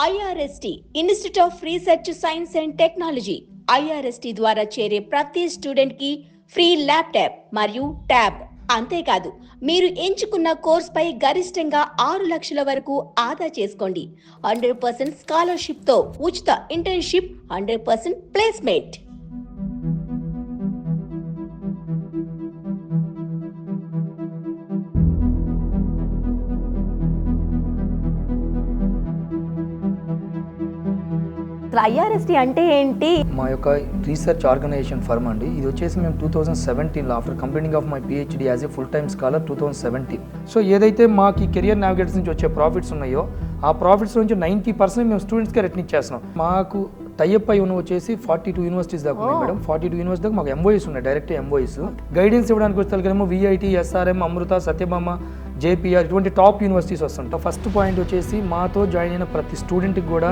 IRST institute of research science and technology IRST ద్వారా చేరే ప్రతి స్టూడెంట్ కి ఫ్రీ ల్యాప్టాప్ మరియు ట్యాబ్. అంతేకాదు మీరు ఎంచుకున్న కోర్స్ పై గరిష్టంగా 6 లక్షల వరకు ఆదా చేసుకోండి. 100% స్కాలర్షిప్ తో ఉచిత ఇంటర్న్షిప్, 100% ప్లేస్మెంట్. IRST అంటే ఏంటి? మా యొక్క రీసెర్చ్ ఆర్గనైజేషన్ ఫర్మ్ అండి. ఇది వచ్చేసి మేము 2017లో after completing of my PhD as a full time scholar 2017. So ఏదైతే మాకు కెరియర్ నావిగేటర్స్ నుంచి వచ్చే ప్రాఫిట్స్ ఉన్నాయో ఆ ప్రాఫిట్స్ నుంచి 90% మేము స్టూడెంట్స్కే రిటర్న్ ఇచ్చేస్తున్నాం. మాకు టైఅప్ అయి ఉన్న వచ్చేసి 42 యూనివర్సిటీస్ దాకా ఉన్నాయి మేడం. 42 యూనివర్సిటీ దాకా మాకు MOEs ఉన్నాయి, డైరెక్ట్ MOEs. గైడెన్స్ ఇవ్వడానికి వచ్చేసరికేమో VIT, SRM, అమృత, సత్యభామ, JPR ఇటువంటి టాప్ యూనివర్సిటీస్ వస్తుంటాం. ఫస్ట్ పాయింట్ వచ్చేసి మాతో జాయిన్ అయిన ప్రతి స్టూడెంట్కి కూడా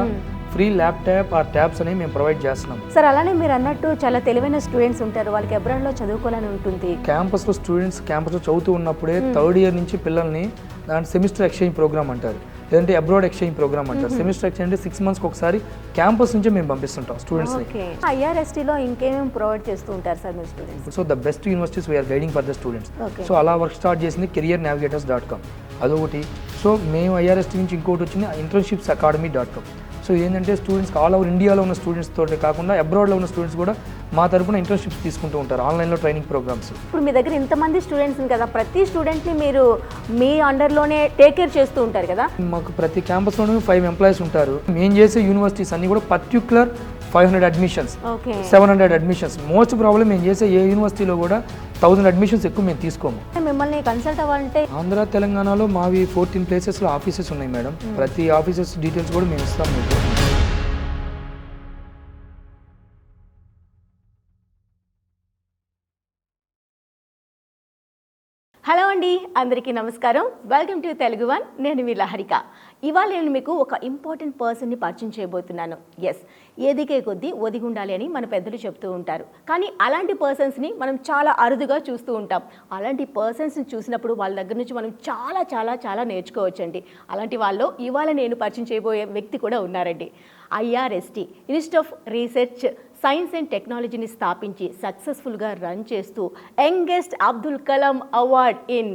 ఫ్రీ ల్యాప్టాప్ ఆ ట్యాబ్స్ అనేవి మేము ప్రొవైడ్ చేస్తున్నాం. సార్ అలానే మీరు అన్నట్టు చాలా తెలివైన స్టూడెంట్స్ ఉంటారు, వాళ్ళకి అబ్రాడ్లో చదువుకోవాలని ఉంటుంది. క్యాంపస్లో స్టూడెంట్స్ క్యాంపస్లో చదువుతూ ఉన్నప్పుడే థర్డ్ ఇయర్ నుంచి పిల్లల్ని దాంట్లో సెమిస్టర్ ఎక్స్చేంజ్ ప్రోగ్రామ్ అంటారు, లేదంటే అబ్రాడ్ ఎక్స్చేంజ్ ప్రోగ్రామ్ అంటారు. సెమిస్టర్ ఎక్స్చేంజ్ అంటే 6 months ఒకసారి క్యాంపస్ నుంచి మేము పంపిస్తుంటాం స్టూడెంట్స్ని. IRSTలో ఇంకేమేమి ప్రొవైడ్ చేస్తూ ఉంటారు సార్ మీ students? So the best universities we are guiding for the students. So అలా వర్క్ స్టార్ట్ చేసింది careernavigators.com, అదొకటి. సో మేము IRST నుంచి ఇంకోటి వచ్చింది internshipsacademy.com. సో ఏంటంటే స్టూడెంట్స్కి ఆల్ ఓవర్ ఇండియాలో ఉన్న స్టూడెంట్స్ తోటే కాకుండా అబ్రాడ్లో ఉన్న స్టూడెంట్స్ కూడా మా తరపున ఇంటర్న్షిప్స్ తీసుకుంటూ ఉంటారు, ఆన్లైన్లో ట్రైనింగ్ ప్రోగ్రామ్స్. ఇప్పుడు మీ దగ్గర ఇంతమంది స్టూడెంట్స్ కదా, ప్రతి స్టూడెంట్ని మీరు మీ అండర్లోనే టేక్ కేర్ చేస్తూ ఉంటారు కదా? మాకు ప్రతి క్యాంపస్లోనూ 5 ఎంప్లాయీస్ ఉంటారు. మేము చేసే యూనివర్సిటీస్ అన్నీ కూడా particular 500 admissions, 700 admissions. Most problem మేము చేసే ఏ యూనివర్సిటీలో కూడా 1000 అడ్మిషన్స్ ఎక్కువ మేము తీసుకోము. మిమ్మల్ని కన్సల్ట్ అవ్వాలంటే ఆంధ్ర తెలంగాణలో మావి 14 ప్లేసెస్లో ఆఫీసెస్ ఉన్నాయి మేడం. ప్రతి ఆఫీసెస్ డీటెయిల్స్ కూడా మేము ఇస్తాం మీకు. హలో అండి, అందరికీ నమస్కారం. Welcome to Telugu one. నేను మీ లహరిక. ఇవాళ నేను మీకు ఒక ఇంపార్టెంట్ పర్సన్ని పరిచయం చేయబోతున్నాను. ఎస్, ఏదికే కొద్దీ ఒదిగి ఉండాలి అని మన పెద్దలు చెప్తూ ఉంటారు. కానీ అలాంటి పర్సన్స్ని మనం చాలా అరుదుగా చూస్తూ ఉంటాం. అలాంటి పర్సన్స్ని చూసినప్పుడు వాళ్ళ దగ్గర నుంచి మనం చాలా చాలా చాలా నేర్చుకోవచ్చండి. అలాంటి వాళ్ళు ఇవాళ నేను పరిచయం చేయబోయే వ్యక్తి కూడా ఉన్నారండి. IRST institute of research science and టెక్నాలజీని స్థాపించి సక్సెస్ఫుల్గా రన్ చేస్తూ youngest Abdul Kalam award in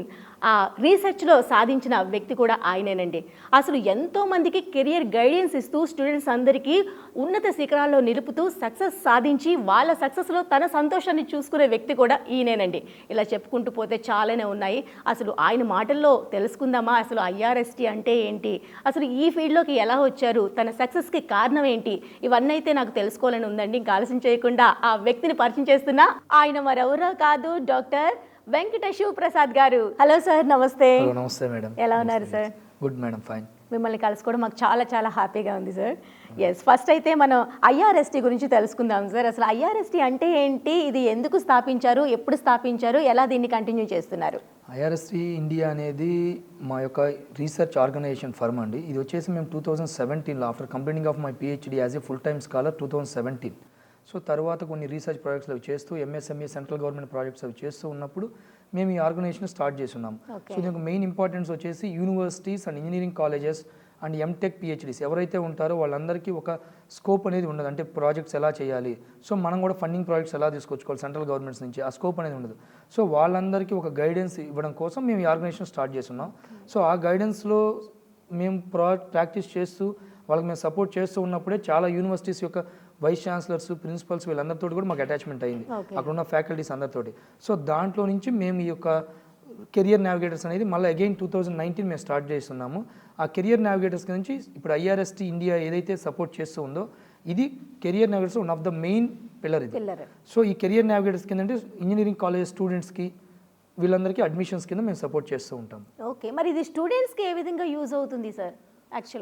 రీసెర్చ్లో సాధించిన వ్యక్తి కూడా ఆయనేనండి. అసలు ఎంతోమందికి కెరియర్ గైడెన్స్ ఇస్తూ స్టూడెంట్స్ అందరికీ ఉన్నత శిఖరాల్లో నిలుపుతూ సక్సెస్ సాధించి వాళ్ళ సక్సెస్లో తన సంతోషాన్ని చూసుకునే వ్యక్తి కూడా ఈయనేనండి. ఇలా చెప్పుకుంటూ పోతే చాలానే ఉన్నాయి. అసలు ఆయన మాటల్లో తెలుసుకుందామా, అసలు IRST అంటే ఏంటి, అసలు ఈ ఫీల్డ్లోకి ఎలా వచ్చారు, తన సక్సెస్కి కారణం ఏంటి, ఇవన్నీ అయితే నాకు తెలుసుకోవాలని ఉందండి. ఇంకా ఆలస్యం చేయకుండా ఆ వ్యక్తిని పరిచయం చేస్తున్నా. ఆయన మరెవరో కాదు, డాక్టర్ వెంకట శివప్రసాద్ గారు. హలో సార్, నమస్తే. నమస్తే మేడం. ఎలా ఉన్నారు సార్? Good madam, fine. మిమ్మల్ని కలుసుకోవడం మాకు చాలా చాలా హ్యాపీగా ఉంది సార్. ఎస్, ఫస్ట్ అయితే మనం IRST గురించి తెలుసుకుందాం సార్. అసలు IRST అంటే ఏంటి, ఇది ఎందుకు స్థాపించారు, ఎప్పుడు స్థాపించారు, ఎలా దీన్ని కంటిన్యూ చేస్తున్నారు? IRST ఇండియా అనేది మా యొక్క రీసెర్చ్ ఆర్గనైజేషన్ ఫర్మ్ అండి. ఇది వచ్చేసి మేము 2017లో after completing of my PhD as a full time scholar 2017. So తర్వాత కొన్ని రీసెర్చ్ ప్రాజెక్ట్స్ అవి చేస్తూ MSME సెంట్రల్ గవర్నమెంట్ ప్రాజెక్ట్స్ అవి చేస్తూ ఉన్నప్పుడు మేము ఈ ఆర్గనైజేషన్ స్టార్ట్ చేస్తున్నాం. సో దీనికి మెయిన్ ఇంపార్టెన్స్ వచ్చేసి universities and engineering colleges and MTech PhDs ఎవరైతే ఉంటారో వాళ్ళందరికీ ఒక స్కోప్ అనేది ఉండదు. అంటే ప్రాజెక్ట్స్ ఎలా చేయాలి, సో మనం కూడా ఫండింగ్ ప్రాజెక్ట్స్ ఎలా తీసుకొచ్చుకోవాలి సెంట్రల్ గవర్నమెంట్స్ నుంచి, ఆ స్కోప్ అనేది ఉండదు. సో వాళ్ళందరికీ ఒక గైడెన్స్ ఇవ్వడం కోసం మేము ఈ ఆర్గనైజేషన్ స్టార్ట్ చేస్తున్నాం. సో ఆ గైడెన్స్లో మేము ప్రాక్టీస్ చేస్తూ వాళ్ళకి మేము సపోర్ట్ చేస్తూ ఉన్నప్పుడే చాలా యూనివర్సిటీస్ యొక్క వైస్ ఛాన్సలర్స్, ప్రిన్సిపల్స్ వీళ్ళందరితో కూడా మాకు అటాచ్మెంట్ అయింది, అక్కడ ఉన్న ఫ్యాకల్టీస్ అందరితోటి. సో దాంట్లో నుంచి మేము ఈ యొక్క కెరియర్ నావిగేటర్స్ అనేది మళ్ళీ అగైన్ 2019 మేము స్టార్ట్ చేస్తున్నాము. ఆ కెరియర్ నావిగేటర్స్ నుంచి ఇప్పుడు IRST ఇండియా ఏదైతే సపోర్ట్ చేస్తూ ఉందో ఇది career navigators one of the main pillar ఇది. సో ఈ కెరియర్ నావిగేటర్స్ కింద అంటే ఇంజనీరింగ్ కాలేజ్ స్టూడెంట్స్కి వీళ్ళందరికీ అడ్మిషన్స్ కింద మేము సపోర్ట్ చేస్తూ ఉంటాం. ఓకే, మరి ఇది స్టూడెంట్స్కి ఏ విధంగా యూజ్ అవుతుంది సార్?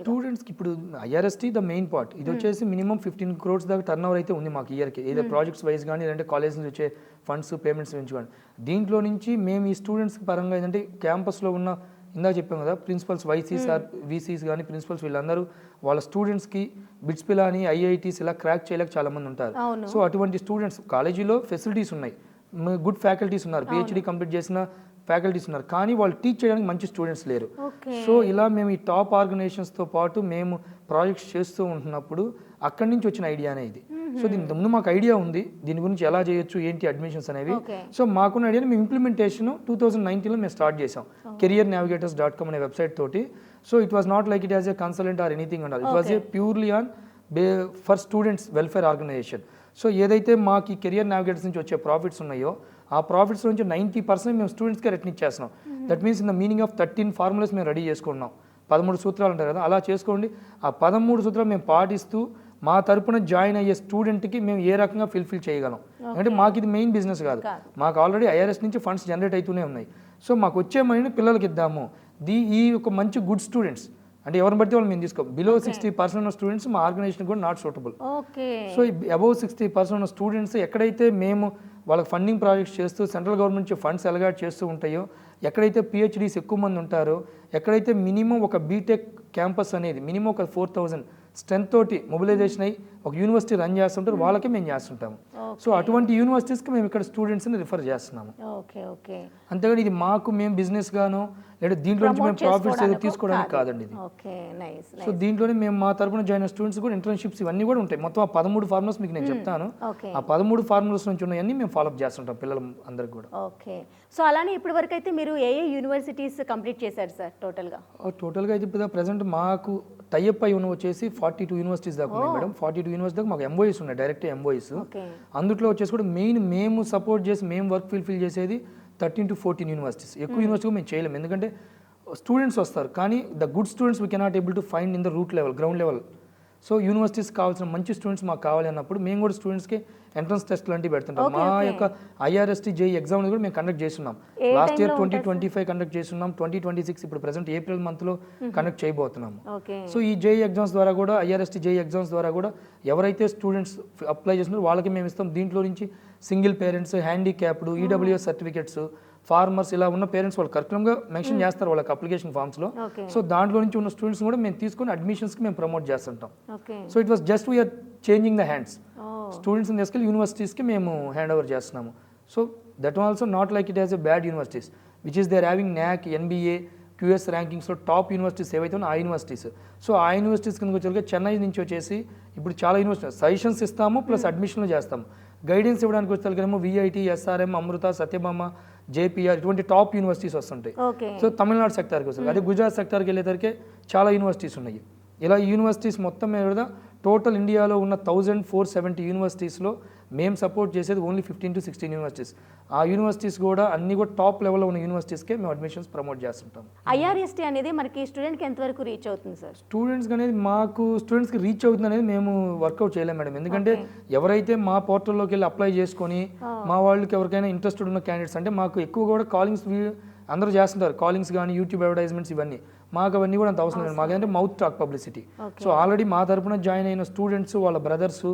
స్టూడెంట్స్కి ఇప్పుడు IRST ద మెయిన్ పార్ట్. ఇది వచ్చేసి మినిమం 15 crores దాకా టర్న్ ఓవర్ అయితే ఉంది మాకు ఇయర్కి, ఏదో ప్రాజెక్ట్స్ వైజ్ కానీ లేదంటే కాలేజ్ నుంచి వచ్చే ఫండ్స్ పేమెంట్స్ నుంచి కానీ. దీంట్లో నుంచి మేము ఈ స్టూడెంట్స్ పరంగా ఏంటంటే క్యాంపస్లో ఉన్న ఇందాక చెప్పాం కదా ప్రిన్సిపల్స్, VCs కానీ ప్రిన్సిపల్స్ వీళ్ళందరూ వాళ్ళ స్టూడెంట్స్కి బిట్స్ పిలా అని IITs ఇలా క్రాక్ చేయలేక చాలామంది ఉంటారు. సో అటువంటి స్టూడెంట్స్ కాలేజీలో ఫెసిలిటీస్ ఉన్నాయి, గుడ్ ఫ్యాకల్టీస్ ఉన్నారు, PhD కంప్లీట్ చేసిన ఫ్యాకల్టీస్ ఉన్నారు, కానీ వాళ్ళు టీచ్ చేయడానికి మంచి స్టూడెంట్స్ లేరు. ఓకే. సో ఇలా మేము ఈ టాప్ ఆర్గనైజేషన్స్తో పాటు మేము ప్రాజెక్ట్స్ చేస్తూ ఉంటున్నప్పుడు అక్కడి నుంచి వచ్చిన ఐడియానే ఇది. సో దీని ముందు మాకు ఐడియా ఉంది దీని గురించి ఎలా చేయొచ్చు ఏంటి అడ్మిషన్స్ అనేవి. ఓకే. సో మాకున్న ఐడియాని మేము ఇంప్లిమెంటేషన్ 2019లో మేము స్టార్ట్ చేసాం careernavigators.com అనే వెబ్సైట్ తోటి. So it was not like it as a consultant or anything and it was a purely on for students welfare organisation. So ఏదైతే మాకు ఈ కెరియర్ నావిగేటర్స్ నుంచి వచ్చే ప్రాఫిట్స్ ఉన్నాయో ఆ ప్రాఫిట్స్ నుంచి 90% మేము స్టూడెంట్స్కే రిటర్న్ ఇచ్చేస్తున్నాం. That means in the meaning of 13 formulas మేము రెడీ చేసుకున్నాం. 13 సూత్రాలు ఉంటారు కదా, అలా చేసుకోండి. ఆ 13 సూత్రాలు మేము పాటిస్తూ మా తరపున జాయిన్ అయ్యే స్టూడెంట్కి మేము ఏ రకంగా ఫిల్ఫిల్ చేయగలం. అంటే మాకు ఇది మెయిన్ బిజినెస్ కాదు, మాకు ఆల్రెడీ ఐఆర్ఎస్ నుంచి ఫండ్స్ జనరేట్ అవుతూనే ఉన్నాయి. సో మాకు వచ్చే మనీని పిల్లలకి ఇద్దాము. ఈ ఒక మంచి గుడ్ స్టూడెంట్స్ అంటే ఎవరిని బట్టి వాళ్ళు మేము తీసుకో బిలో 60% ఉన్న స్టూడెంట్స్ మా ఆర్గనైజేషన్ కూడా నాట్ సూటబుల్. సో అబౌవ్ 60% ఉన్న స్టూడెంట్స్ ఎక్కడైతే మేము వాళ్ళకి ఫండింగ్ ప్రాజెక్ట్స్ చేస్తూ సెంట్రల్ గవర్నమెంట్ నుంచి ఫండ్స్ ఎలగాట్ చేస్తూ ఉంటాయో, ఎక్కడైతే పిహెచ్డీస్ ఎక్కువ మంది ఉంటారో, ఎక్కడైతే మినిమం ఒక బీటెక్ క్యాంపస్ అనేది మినిమం ఒక 4000 స్ట్రెంత్ తోటి మొబిలైజేషన్ అయ్యి ఒక యూనివర్సిటీ రన్ చేస్తుంటారు, వాళ్ళకే మేము చేస్తుంటాము. సో అటువంటి యూనివర్సిటీస్కి మేము ఇక్కడ స్టూడెంట్స్ని రిఫర్ చేస్తున్నాము. అంతేగాని ఇది మాకు మేము బిజినెస్ గాను లేదా దీంట్లో నుంచి మేము ప్రాఫిట్స్ ఏదో తీసుకోవడానికి కాదండి ఇది. సో దీంట్లోనే మేము మా తరపున జాయిన్ స్టూడెంట్స్ కూడా ఇంటర్న్షిప్స్ ఇవన్నీ కూడా ఉంటాయి. మొత్తం ఆ 13 ఫార్ములాస్ మీకు నేను చెప్తాను. ఆ 13 ఫార్ములాస్ నుంచి ఉన్నవన్నీ మేము ఫాలోఅప్ చేస్తుంటాం పిల్లల అందరికి కూడా. ఓకే. సో అలానే ఇప్పటి వరకు అయితే మీరు ఏ యూనివర్సిటీస్ కంప్లీట్ చేశారు సార్ టోటల్గా? టోటల్గా అయితే ఇప్పుడు ప్రజెంట్ మాకు టైఅప్ అయి ఉన్న వచ్చేసి 42 యూనివర్సిటీస్ దాకా ఉన్నాయి మేడం. 42 యూనివర్సిటీ దాకా మాకు ఎంఓఈస్ ఉన్నాయి, డైరెక్ట్ ఎంఓఈస్. అందులో వచ్చేసి కూడా మెయిన్ మేము సపోర్ట్ చేసి మేము వర్క్ ఫిల్ చేసేది 13 to 14 యూనివర్సిటీస్. ఎక్కువ యూనివర్సిటీ మేము చేయలేము, ఎందుకంటే స్టూడెంట్స్ వస్తారు కానీ the good students we cannot able to find in the root level, ground level. So universities కావాల్సిన మంచి స్టూడెంట్స్ మాకు కావాలి అన్నప్పుడు మేము కూడా స్టూడెంట్స్కి ఎంట్రన్స్ టెస్ట్ లాంటివి పెడుతుంటాం. మా యొక్క ఐఆర్ఎస్టీ జేఈ ఎగ్జామ్ కూడా మేము కండక్ట్ చేస్తున్నాం. లాస్ట్ ఇయర్ 2025 కండక్ట్ చేస్తున్నాం. 2026 ఇప్పుడు ప్రెసెంట్ ఏప్రిల్ మంత్లో కండక్ట్ చేయబోతున్నాము. సో ఈ జేఈ ఎగ్జామ్స్ ద్వారా కూడా ఐఆర్ఎస్టీ జేఈ ఎగ్జామ్స్ ద్వారా కూడా ఎవరైతే స్టూడెంట్స్ అప్లై చేస్తున్నారో వాళ్ళకి మేము ఇస్తాం. దీంట్లో నుంచి single parents, handicapped, EWS certificates, farmers ఇలా ఉన్న పేరెంట్స్ వాళ్ళు కరెక్ట్గా మెన్షన్ చేస్తారు వాళ్ళకి అప్లికేషన్ ఫామ్స్లో. సో దాంట్లో నుంచి ఉన్న స్టూడెంట్స్ కూడా మేము తీసుకొని అడ్మిషన్స్కి మేము ప్రమోట్ చేస్తుంటాం. So it was just we're changing the hands. స్టూడెంట్స్ని తీసుకెళ్ళి యూనివర్సిటీస్కి మేము హ్యాండ్ ఓవర్ చేస్తున్నాము. So that also not like it has a bad universities which is there having NAC, NBA, QS ర్యాంకింగ్స్లో టాప్ యూనివర్సిటీస్ ఏవైతే ఉన్నాయో ఆ యూనివర్సిటీస్. సో ఆ యూనివర్సిటీస్ కిందకి వచ్చేసరికి చెన్నై నుంచి వచ్చేసి ఇప్పుడు చాలా యూనివర్సిటీస్ సజెషన్స్ ఇస్తాము, ప్లస్ అడ్మిషన్లు చేస్తాము. గైడెన్స్ ఇవ్వడానికి వచ్చేసరికేమో VIT, SRM, అమృత, సత్యభామ, JPR ఇటువంటి టాప్ యూనివర్సిటీస్ వస్తుంటాయి. సో తమిళనాడు సెక్టార్కి వస్తుంది. అదే గుజరాత్ సెక్టార్కి వెళ్ళేసరికి చాలా యూనివర్సిటీస్ ఉన్నాయి. ఇలా యూనివర్సిటీస్ మొత్తం మీద టోటల్ ఇండియాలో ఉన్న 1470 యూనివర్సిటీస్లో మేము సపోర్ట్ చేసేది ఓన్లీ 15 to 16 యూనివర్సిటీస్. ఆ యూనివర్సిటీస్ కూడా అన్ని కూడా టాప్ లెవెల్లో ఉన్న యూనివర్సిటీస్కే మేము అడ్మిషన్స్ ప్రమోట్ చేస్తుంటాం. ఐఆర్ఎస్టీ అనేది మనకి స్టూడెంట్కి ఎంతవరకు రీచ్ అవుతుంది సార్? స్టూడెంట్స్కి అనేది మాకు స్టూడెంట్స్కి రీచ్ అవుతుంది అనేది మేము వర్కౌట్ చేయలేము మేడం. ఎందుకంటే ఎవరైతే మా పోర్టల్లోకి వెళ్ళి అప్లై చేసుకొని మా వాళ్ళకి ఎవరికైనా ఇంట్రెస్టెడ్ ఉన్న క్యాండిడేట్స్ అంటే మాకు ఎక్కువ కూడా కాలింగ్స్ అందరూ చేస్తుంటారు, కాలింగ్స్ కానీ యూట్యూబ్ అడ్వర్టైజ్మెంట్స్ ఇవన్నీ. మాకు అవన్నీ కూడా అంత అవసరం లేదు. మాకంటే mouth talk publicity. So already మా తరపున జాయిన్ అయిన స్టూడెంట్స్, వాళ్ళ బ్రదర్స్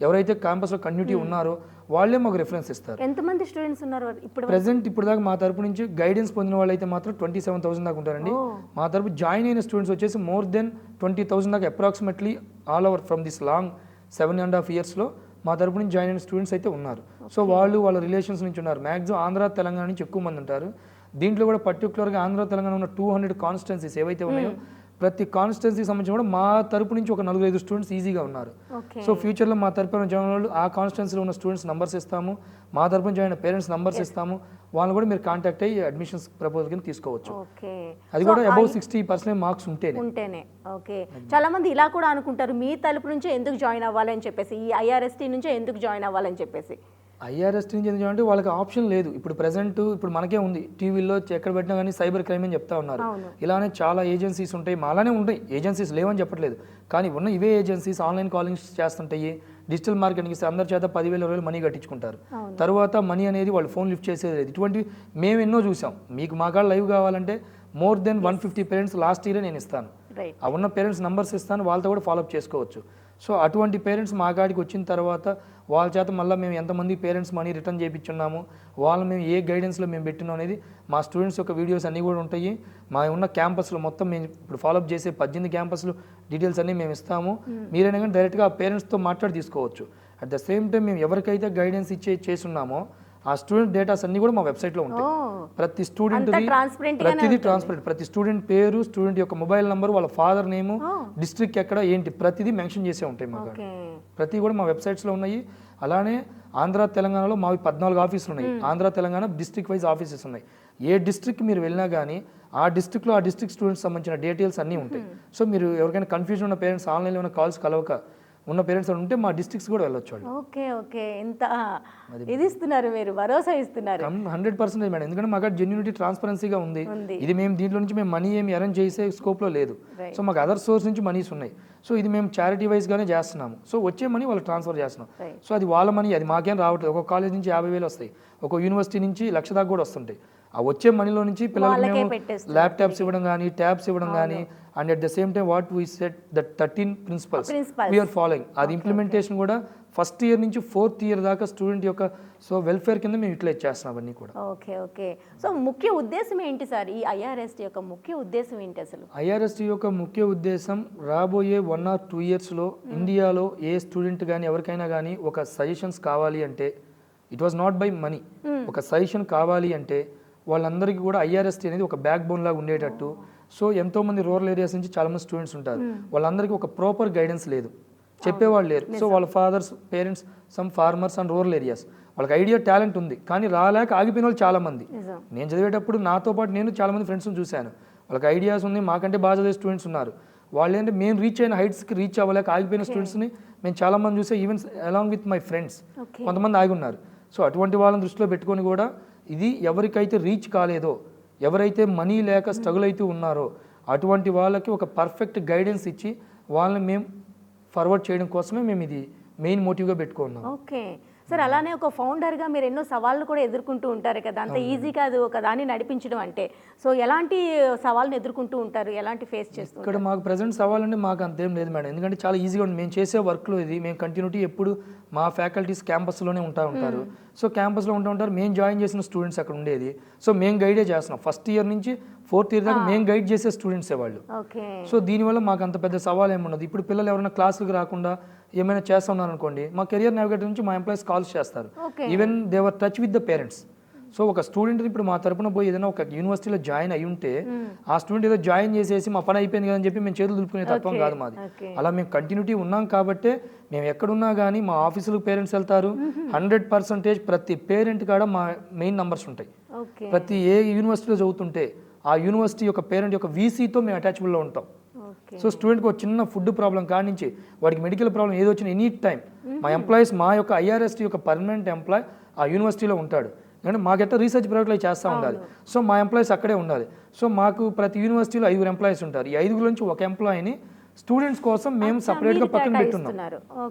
ఎవరైతే క్యాంపస్లో కంటిన్యూటీ ఉన్నారో వాళ్ళే మాకు రిఫరెన్స్ ఇస్తారు. ఎంతమంది స్టూడెంట్స్ ఉన్నారు ప్రెసెంట్ ఇప్పుడు దాకా మా తరపు నుంచి గైడెన్స్ పొందిన వాళ్ళు అయితే మాత్రం 27,000 దాకా ఉంటారండి. మా తరపు జాయిన్ అయిన స్టూడెంట్స్ వచ్చేసి మోర్ దెన్ 20,000 దాకా approximately all over from this long 7.5 yearsలో మా తరపు నుంచి జాయిన్ అయిన స్టూడెంట్స్ అయితే ఉన్నారు. సో వాళ్ళు వాళ్ళ రిలేషన్స్ నుంచి ఉన్నారు. మ్యాక్సిమం ఆంధ్ర, తెలంగాణ నుంచి ఎక్కువ మంది ఉంటారు. దీంట్లో కూడా పర్టికులర్గా ఆంధ్ర, తెలంగాణ ఉన్న 200 కాన్స్టిట్యున్సీస్ ఏవైతే ఉన్నాయో ప్రతి కాన్స్టిట్యున్సీకి సంబంధించి కూడా మా తరపు నుంచి ఒక 4-5 స్టూడెంట్స్ ఈజీగా ఉన్నారు. సో ఫ్యూచర్లో మా తరపున జాయిన్ వాళ్ళు ఆ కాన్స్టిట్యున్సీలో ఉన్న స్టూడెంట్స్ నంబర్స్ ఇస్తాము, మా తరపున జాయిన్ అయిన పేరెంట్స్ నంబర్స్ ఇస్తాము. వాళ్ళని కూడా మీరు కాంటాక్ట్ అయ్యి అడ్మిషన్స్ ప్రపోజల్ కింద తీసుకోవచ్చు. అది కూడా అబౌవ్ 60% మార్క్స్ ఉంటేనే. ఓకే. చాలా మంది ఇలా కూడా అనుకుంటారు, మీ తరపు నుంచి ఎందుకు జాయిన్ అవ్వాలని చెప్పేసి, ఈ ఐఆర్ఎస్టీ నుంచి ఎందుకు జాయిన్ అవ్వాలని చెప్పేసి. ఐఆర్ఎస్టీ నుంచి ఎందుకు అంటే వాళ్ళకి ఆప్షన్ లేదు. ఇప్పుడు ప్రెసెంట్ ఇప్పుడు మనకే ఉంది, టీవీలో ఎక్కడ పెట్టినా కానీ సైబర్ క్రైమ్ అని చెప్తా ఉన్నారు. ఇలానే చాలా ఏజెన్సీస్ ఉంటాయి, మాలానే ఉంటాయి, ఏజెన్సీస్ లేవని చెప్పట్లేదు. కానీ ఉన్న ఇవే ఏజెన్సీస్ ఆన్లైన్ కాలింగ్స్ చేస్తుంటాయి, డిజిటల్ మార్కెటింగ్ ఇస్తే అందరి చేత 10,000-20,000 మనీ కట్టించుకుంటారు. తర్వాత మనీ అనేది వాళ్ళు ఫోన్ లిఫ్ట్ చేసేది లేదు. ఇటువంటివి మేము ఎన్నో చూసాం. మీకు మా కాడ లైవ్ కావాలంటే more than 150 parents last year నేను ఇస్తాను. ఆ ఉన్న పేరెంట్స్ నంబర్స్ ఇస్తాను, వాళ్ళతో కూడా ఫాలోఅప్ చేసుకోవచ్చు. సో అటువంటి పేరెంట్స్ మా కాడికి వచ్చిన తర్వాత వాళ్ళ చేత మళ్ళీ మేము ఎంతమంది పేరెంట్స్ మనీ రిటర్న్ చేయించున్నాము, వాళ్ళు మేము ఏ గైడెన్స్లో మేము పెట్టినాం అనేది మా స్టూడెంట్స్ యొక్క వీడియోస్ అన్నీ కూడా ఉంటాయి. మా ఉన్న క్యాంపస్లో మొత్తం మేము ఇప్పుడు ఫాలోఅప్ చేసే 18 క్యాంపస్లు డీటెయిల్స్ అన్నీ మేము ఇస్తాము. మీరైనా కానీ డైరెక్ట్గా ఆ పేరెంట్స్తో మాట్లాడి తీసుకోవచ్చు. అట్ ద సేమ్ టైం మేము ఎవరికైతే గైడెన్స్ చేస్తున్నామో ఆ స్టూడెంట్ డేటాస్ అన్ని కూడా మా వెబ్సైట్లో ఉంటాయి. ప్రతి స్టూడెంట్ ప్రతిదీ ట్రాన్స్పరెంట్, ప్రతి స్టూడెంట్ పేరు, స్టూడెంట్ యొక్క మొబైల్ నంబర్, వాళ్ళ ఫాదర్ నేము, డిస్ట్రిక్ట్ ఎక్కడ ఏంటి ప్రతిదీ మెన్షన్ చేసే ఉంటాయి మాకు. ప్రతి కూడా మా వెబ్సైట్స్లో ఉన్నాయి. అలానే ఆంధ్ర తెలంగాణలో మావి 14 ఆఫీసులు ఉన్నాయి. Andhra Telangana district wise offices ఉన్నాయి. ఏ డిస్ట్రిక్ట్ మీరు వెళ్ళినా కానీ ఆ డిస్ట్రిక్ట్లో ఆ డిస్ట్రిక్ట్ స్టూడెంట్స్ సంబంధించిన డీటెయిల్స్ అన్నీ ఉంటాయి. సో మీరు ఎవరికైనా కన్ఫ్యూజన్ ఉన్న పేరెంట్స్, ఆన్లైన్లో ఉన్న కాల్స్ కలవక ఉన్న పేరెంట్స్ ఉంటే మా డిస్ట్రిక్ట్స్ కూడా వెళ్ళొచ్చు వాళ్ళు. ఓకే ఎంత ఇది ఇస్తున్నారు మీరు, భరోసా ఇస్తున్నారు. 100% మేడం, ఎందుకంటే మాకు జెన్యూనిటీ ట్రాన్స్పరెన్సీగా ఉంది. ఇది మేము దీంట్లో నుంచి మేము మనీ ఏమి అరేంజ్ చేసే స్కోప్లో లేదు. సో మాకు అదర్ సోర్స్ నుంచి మనీస్ ఉన్నాయి. సో ఇది మేము చారిటీ వైజ్గానే చేస్తున్నాము. సో వచ్చే మనీ వాళ్ళు ట్రాన్స్ఫర్ చేస్తున్నాం. సో అది వాళ్ళ మనీ, అది మాకేం రావట్లేదు. ఒక కాలేజ్ నుంచి 50,000 వస్తాయి, ఒక యూనివర్సిటీ నుంచి 1,00,000 దాకా కూడా వస్తుంటాయి. ఆ వచ్చే మనీలో నుంచి పిల్లలకి మేము ల్యాప్టాప్స్ ఇవ్వడం కానీ, ట్యాబ్స్ ఇవ్వడం కానీ, and at the same time what we set that 13 principles we are following. అది ఇంప్లిమెంటేషన్ కూడా ఫస్ట్ ఇయర్ నుంచి 4th ఇయర్ దాకా స్టూడెంట్ యొక్క వెల్ఫేర్ కింద మేము యూటిలైజ్ చేస్తున్నాం అవన్నీ కూడా. ఓకే. సో ముఖ్య ఉద్దేశం ఏంటి సార్, ఈ ఐఆర్ఎస్టీ యొక్క ముఖ్య ఉద్దేశం ఏంటి అసలు? ఐఆర్ఎస్టీ యొక్క ముఖ్య ఉద్దేశం రాబోయే 1 or 2 yearsలో ఇండియాలో ఏ స్టూడెంట్ కానీ ఎవరికైనా కానీ ఒక సజెషన్స్ కావాలి అంటే, it was not by money, ఒక సజెషన్ కావాలి అంటే వాళ్ళందరికీ కూడా ఐఆర్ఎస్టీ అనేది ఒక బ్యాక్ బోన్ లాగా ఉండేటట్టు. సో ఎంతోమంది రూరల్ ఏరియాస్ నుంచి చాలామంది స్టూడెంట్స్ ఉంటారు, వాళ్ళందరికీ ఒక ప్రాపర్ గైడెన్స్ లేదు, చెప్పేవాళ్ళు లేరు. సో వాళ్ళ fathers, parents, some farmers and rural areas, వాళ్ళకి ఐడియా, టాలెంట్ ఉంది, కానీ రాలేక ఆగిపోయిన వాళ్ళు చాలామంది. నేను చదివేటప్పుడు నాతో పాటు నేను చాలామంది ఫ్రెండ్స్ని చూశాను, వాళ్ళకి ఐడియాస్ ఉంది, మాకంటే బాగా చదివే స్టూడెంట్స్ ఉన్నారు. వాళ్ళు ఏంటంటే మేము రీచ్ అయిన హైట్స్కి రీచ్ అవ్వలేక ఆగిపోయిన స్టూడెంట్స్ని మేము చాలామంది చూసే, even along with my friends కొంతమంది ఆగి ఉన్నారు. సో అటువంటి వాళ్ళని దృష్టిలో పెట్టుకొని కూడా ఇది ఎవరికైతే రీచ్ కాలేదో, ఎవరైతే మనీ లేక స్ట్రగుల్ అవుతూ ఉన్నారో అటువంటి వాళ్ళకి ఒక పర్ఫెక్ట్ గైడెన్స్ ఇచ్చి వాళ్ళని మేము ఫార్వర్డ్ చేయడం కోసమే మేము ఇది మెయిన్ మోటివ్గా పెట్టుకున్నాం. ఓకే సార్, అలానే ఒక ఫౌండర్గా మీరు ఎన్నో సవాళ్ళు కూడా ఎదుర్కొంటూ ఉంటారు కదా, అంత ఈజీ కాదు ఒక దాన్ని నడిపించడం అంటే. సో ఎలాంటి సవాళ్ళను ఎదుర్కొంటూ ఉంటారు, ఎలాంటి ఫేస్ చేస్తారు? ఇక్కడ మాకు ప్రజెంట్ సవాల్ అంటే మాకు అంతేం లేదు మేడం, ఎందుకంటే చాలా ఈజీగా ఉంది. మేము చేసే వర్క్లో ఇది మేము కంటిన్యూటీ ఎప్పుడు మా ఫ్యాకల్టీస్ క్యాంపస్లోనే ఉంటారు. సో క్యాంపస్లో ఉంటారు, మేము జాయిన్ చేసిన స్టూడెంట్స్ అక్కడ ఉండేది. సో మేము గైడే చేస్తున్నాం, ఫస్ట్ ఇయర్ నుంచి 4th ఇయర్ దాకా మేము గైడ్ చేసే స్టూడెంట్సే వాళ్ళు. సో దీనివల్ల మాకు అంత పెద్ద సవాల్ ఏముండదు. ఇప్పుడు పిల్లలు ఎవరైనా క్లాసులకు రాకుండా ఏమైనా చేస్తా ఉన్నారు అనుకోండి, మా కెరియర్ నావిగేటర్ నుంచి మా ఎంప్లాయీస్ కాల్స్ చేస్తారు, even they're touch with the parents. So ఒక స్టూడెంట్ ఇప్పుడు మా తరపున పోయి ఏదైనా ఒక యూనివర్సిటీలో జాయిన్ అయి ఉంటే ఆ స్టూడెంట్ ఏదో జాయిన్ చేసేసి మా పని అయిపోయింది కదని చెప్పి మేము చేతులు దులుపుకునే తత్వం కాదు మాది. అలా మేము కంటిన్యూటీ ఉన్నాం కాబట్టే మేము ఎక్కడున్నా కానీ మా ఆఫీసులకు పేరెంట్స్ వెళ్తారు. 100% ప్రతి పేరెంట్ కాడ మా మెయిన్ నంబర్స్ ఉంటాయి. ప్రతి ఏ యూనివర్సిటీలో చదువుతుంటే ఆ యూనివర్సిటీ యొక్క పేరెంట్ యొక్క వీసీతో మేము అటాచబుల్లో ఉంటాం. సో స్టూడెంట్కి ఒక చిన్న ఫుడ్ ప్రాబ్లం కాడి నుంచి వాడికి మెడికల్ ప్రాబ్లం ఏదో వచ్చినా ఎనీ టైం మా ఎంప్లాయీస్, మా యొక్క ఐఆర్ఎస్టీ యొక్క పర్మనెంట్ ఎంప్లాయ్ ఆ యూనివర్సిటీలో ఉంటాడు. ఎందుకంటే మాకెట్లా రీసెర్చ్ ప్రాజెక్ట్లో చేస్తూ ఉండాలి. సో మా ఎంప్లాయీస్ అక్కడే ఉండాలి. సో మాకు ప్రతి యూనివర్సిటీలో 5 ఎంప్లాయీస్ ఉంటారు. ఈ 5 నుంచి ఒక ఎంప్లాయీని స్టూడెంట్స్ కోసం మేము సపరేట్గా పక్కన పెట్టున్నాం.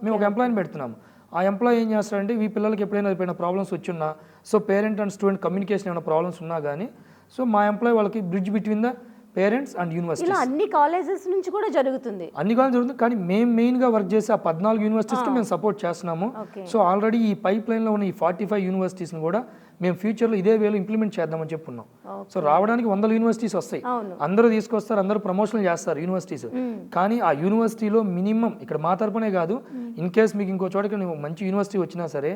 మేము ఒక ఎంప్లాయీని పెడుతున్నాము. ఆ ఎంప్లాయీ ఏం చేస్తారంటే ఈ పిల్లలకి ఎప్పుడైనా ప్రాబ్లమ్స్ వచ్చిన్నా, so parent and student communication ఏమైనా ప్రాబ్లమ్స్ ఉన్నా కానీ, సో మా ఎంప్లాయీ వాళ్ళకి bridge between the parents and university. అన్ని కాలేజెస్ నుంచి కూడా జరుగుతుంది, అన్ని కాలేజ్ జరుగుతుంది. కానీ మేము మెయిన్గా వర్క్ చేసే ఆ 14 యూనివర్సిటీస్కి మేము సపోర్ట్ చేస్తున్నాము. సో ఆల్రెడీ ఈ పైప్ లైన్లో ఉన్న ఈ 45 యూనివర్సిటీస్ని కూడా మేము ఫ్యూచర్లో ఇదే వేలో ఇంప్లిమెంట్ చేద్దామని చెప్పున్నాం. సో రావడానికి 100 యూనివర్సిటీస్ వస్తాయి, అందరూ తీసుకొస్తారు, అందరూ ప్రమోషన్లు చేస్తారు యూనివర్సిటీస్. కానీ ఆ యూనివర్సిటీలో మినిమం ఇక్కడ మా తరపునే కాదు, ఇన్ కేస్ మీకు ఇంకో చోటకి మంచి యూనివర్సిటీ వచ్చినా సరే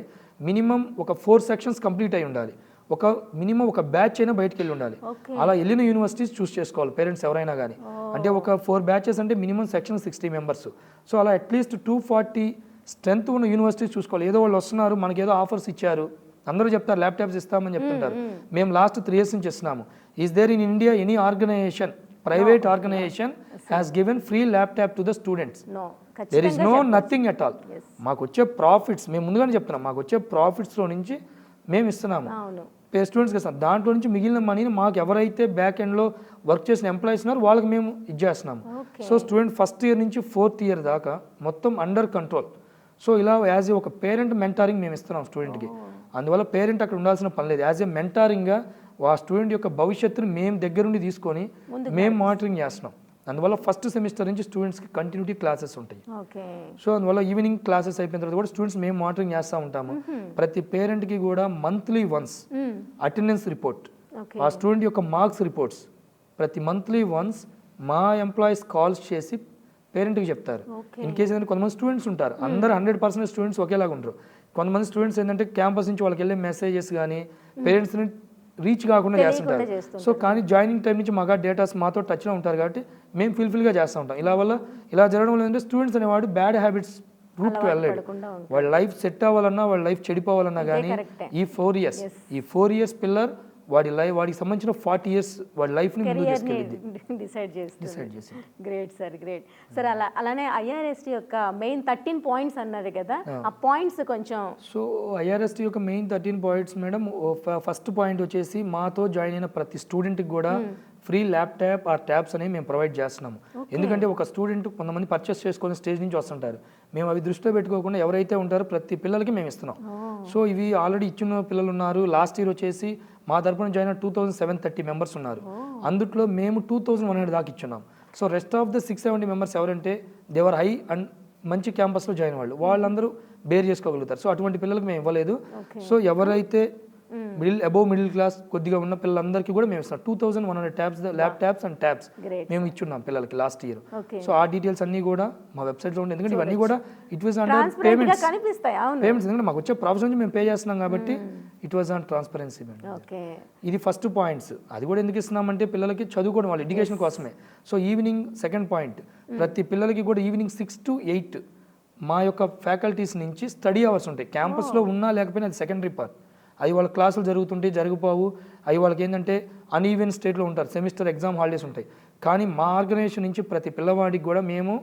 మినిమం ఒక 4 సెక్షన్స్ కంప్లీట్ అయి ఉండాలి, ఒక మినిమం ఒక బ్యాచ్ అయినా బయటకు వెళ్ళి ఉండాలి. అలా వెళ్ళిన యూనివర్సిటీస్ చూస్ చేసుకోవాలి పేరెంట్స్ ఎవరైనా కానీ. అంటే ఒక 4 బ్యాచెస్ అంటే మినిమం సెక్షన్ 60 మెంబర్స్. సో అలా అట్లీస్ట్ 240 స్ట్రెంత్ ఉన్న యూనివర్సిటీస్ చూసుకోవాలి. ఏదో వాళ్ళు వస్తున్నారు, మనకి ఏదో ఆఫర్స్ ఇచ్చారు, అందరూ చెప్తారు ల్యాప్టాప్స్ ఇస్తామని చెప్తుంటారు. మేము లాస్ట్ 3 years నుంచి ఇస్తున్నాము. Is there in India any organisation, private organisation has given free laptop to the students? There is no nothing at all. మాకు వచ్చే ప్రాఫిట్స్ మేము ముందుగానే చెప్తున్నాం, మాకు వచ్చే ప్రాఫిట్స్లో నుంచి మేము ఇస్తున్నాము, స్టూడెంట్స్కి ఇస్తాం. దాంట్లో నుంచి మిగిలిన మనీని మాకు ఎవరైతే బ్యాక్ ఎండ్లో వర్క్ చేసిన ఎంప్లాయీస్ ఉన్నారో వాళ్ళకి మేము ఇచ్చేస్తున్నాము. సో స్టూడెంట్ ఫస్ట్ ఇయర్ నుంచి 4th ఇయర్ దాకా మొత్తం అండర్ కంట్రోల్. సో ఇలా యాజ్ ఏ ఒక పేరెంట్ మెంటారింగ్ మేము ఇస్తున్నాం స్టూడెంట్కి. అందువల్ల పేరెంట్ అక్కడ ఉండాల్సిన పని లేదు. యాజ్ ఏ మెంటారింగ్గా ఆ స్టూడెంట్ యొక్క భవిష్యత్తుని మేము దగ్గరుండి తీసుకొని మేము మానిటరింగ్ చేస్తున్నాం. అందువల్ల ఫస్ట్ సెమిస్టర్ నుంచి స్టూడెంట్స్కి కంటిన్యూటీ క్లాసెస్ ఉంటాయి. సో అందువల్ల ఈవినింగ్ క్లాసెస్ అయిపోయిన తర్వాత కూడా స్టూడెంట్స్ మేము మానిటరింగ్ చేస్తూ ఉంటాము. ప్రతి పేరెంట్కి కూడా మంత్లీ వన్స్ అటెండెన్స్ రిపోర్ట్, ఆ స్టూడెంట్ యొక్క మార్క్స్ రిపోర్ట్స్ ప్రతి మంత్లీ వన్స్ మా ఎంప్లాయీస్ కాల్స్ చేసి పేరెంట్కి చెప్తారు. Okay. ఇన్ కేసు ఏంటంటే కొంతమంది స్టూడెంట్స్ ఉంటారు, అందరూ 100% స్టూడెంట్స్ ఒకేలాగా ఉండరు. కొంతమంది స్టూడెంట్స్ ఏంటంటే క్యాంపస్ నుంచి వాళ్ళకి వెళ్ళే మెసేజెస్ కానీ పేరెంట్స్ని రీచ్ కాకుండా చేస్తుంటారు. సో కానీ జాయినింగ్ టైం నుంచి మాకు డేటాస్ మాతో టచ్లో ఉంటారు కాబట్టి మేము ఫుల్ఫిల్గా చేస్తూ ఉంటాం. ఇలా జరగడం వల్ల ఏంటంటే స్టూడెంట్స్ అనేవాడు బ్యాడ్ హ్యాబిట్స్ రూట్కి వెళ్ళాడు. వాళ్ళ లైఫ్ సెట్ అవ్వాలన్నా వాళ్ళ లైఫ్ చెడిపోవాలన్నా కానీ ఈ 4 ఇయర్స్ పిల్లర్ వాడికి సంబంధించిన 40 ఇయర్స్ వాడి లైఫ్ని డిసైడ్ చేసి. Great sir, great sir. అలానే ఐఆర్ఎస్టీ యొక్క మెయిన్ 13 పాయింట్స్ అన్నారు కదా, ఆ పాయింట్స్ కొంచెం. సో ఐఆర్ఎస్టీ యొక్క main 13 points madam, first point వచ్చేసి మాతో జాయిన్ అయిన ప్రతి స్టూడెంట్కి కూడా ఫ్రీ ల్యాప్టాప్ ఆర్ ట్యాబ్స్ అనేవి మేము ప్రొవైడ్ చేస్తున్నాము. ఎందుకంటే ఒక స్టూడెంట్ కొంతమంది పర్చేస్ చేసుకునే స్టేజ్ నుంచి వస్తుంటారు, మేము అవి దృష్టిలో పెట్టుకోకుండా ఎవరైతే ఉంటారో ప్రతి పిల్లలకి మేము ఇస్తున్నాం. సో ఇవి ఆల్రెడీ ఇచ్చిన పిల్లలు ఉన్నారు. లాస్ట్ ఇయర్ వచ్చేసి మా తరపున జాయిన్ అయిన 2730 మెంబర్స్ ఉన్నారు. అందుట్లో మేము 2100 దాకా ఇచ్చున్నాం. So rest of the 670 members ఎవరంటే దేవర్ హై అండ్ మంచి క్యాంపస్లో జాయిన్ వాళ్ళందరూ బేర్ చేసుకోగలుగుతారు. సో అటువంటి పిల్లలకు మేము ఇవ్వలేదు. సో ఎవరైతే అబోవ్ మిడిల్ క్లాస్ కొద్దిగా ఉన్న పిల్లలందరికీ కూడా మేము ఇస్తాం 2100 ట్యాబ్స్ ల్యాప్టాప్స్ అండ్ ట్యాబ్స్ మేము ఇచ్చున్నాం పిల్లలకి లాస్ట్ ఇయర్. సో ఆ డీటెయిల్స్ అన్ని కూడా మా వెబ్సైట్లో ఉంటాయి. ఎందుకంటే ఇవన్నీ కూడా ఇట్ వాజ్ అండర్ పేమెంట్స్, ఎందుకంటే మాకు వచ్చే ప్రాఫిట్స్ నుంచి మేము పే చేస్తున్నాం కాబట్టి ఇట్ వాజ్ ఆన్ ట్రాన్స్పరెన్సీ. ఇది ఫస్ట్ పాయింట్స్. అది కూడా ఎందుకు ఇస్తున్నామంటే పిల్లలకి చదువుకోవడం వాళ్ళ ఎడ్యుకేషన్ కోసమే. సో ఈవినింగ్ సెకండ్ పాయింట్, ప్రతి పిల్లలకి కూడా ఈవినింగ్ 6 to 8 మా యొక్క ఫ్యాకల్టీస్ నుంచి స్టడీ అవర్స్ ఉంటాయి. క్యాంపస్లో ఉన్నా లేకపోయినా అది సెకండరీ పార్ట్. అవి వాళ్ళ క్లాసులు జరుగుతుంటే జరిగిపోవు, అవి వాళ్ళకి ఏంటంటే అన్ఈవెన్ స్టేట్లో ఉంటారు, సెమిస్టర్ ఎగ్జామ్ హాలిడేస్ ఉంటాయి. కానీ మా ఆర్గనైజేషన్ నుంచి ప్రతి పిల్లవాడికి కూడా మేము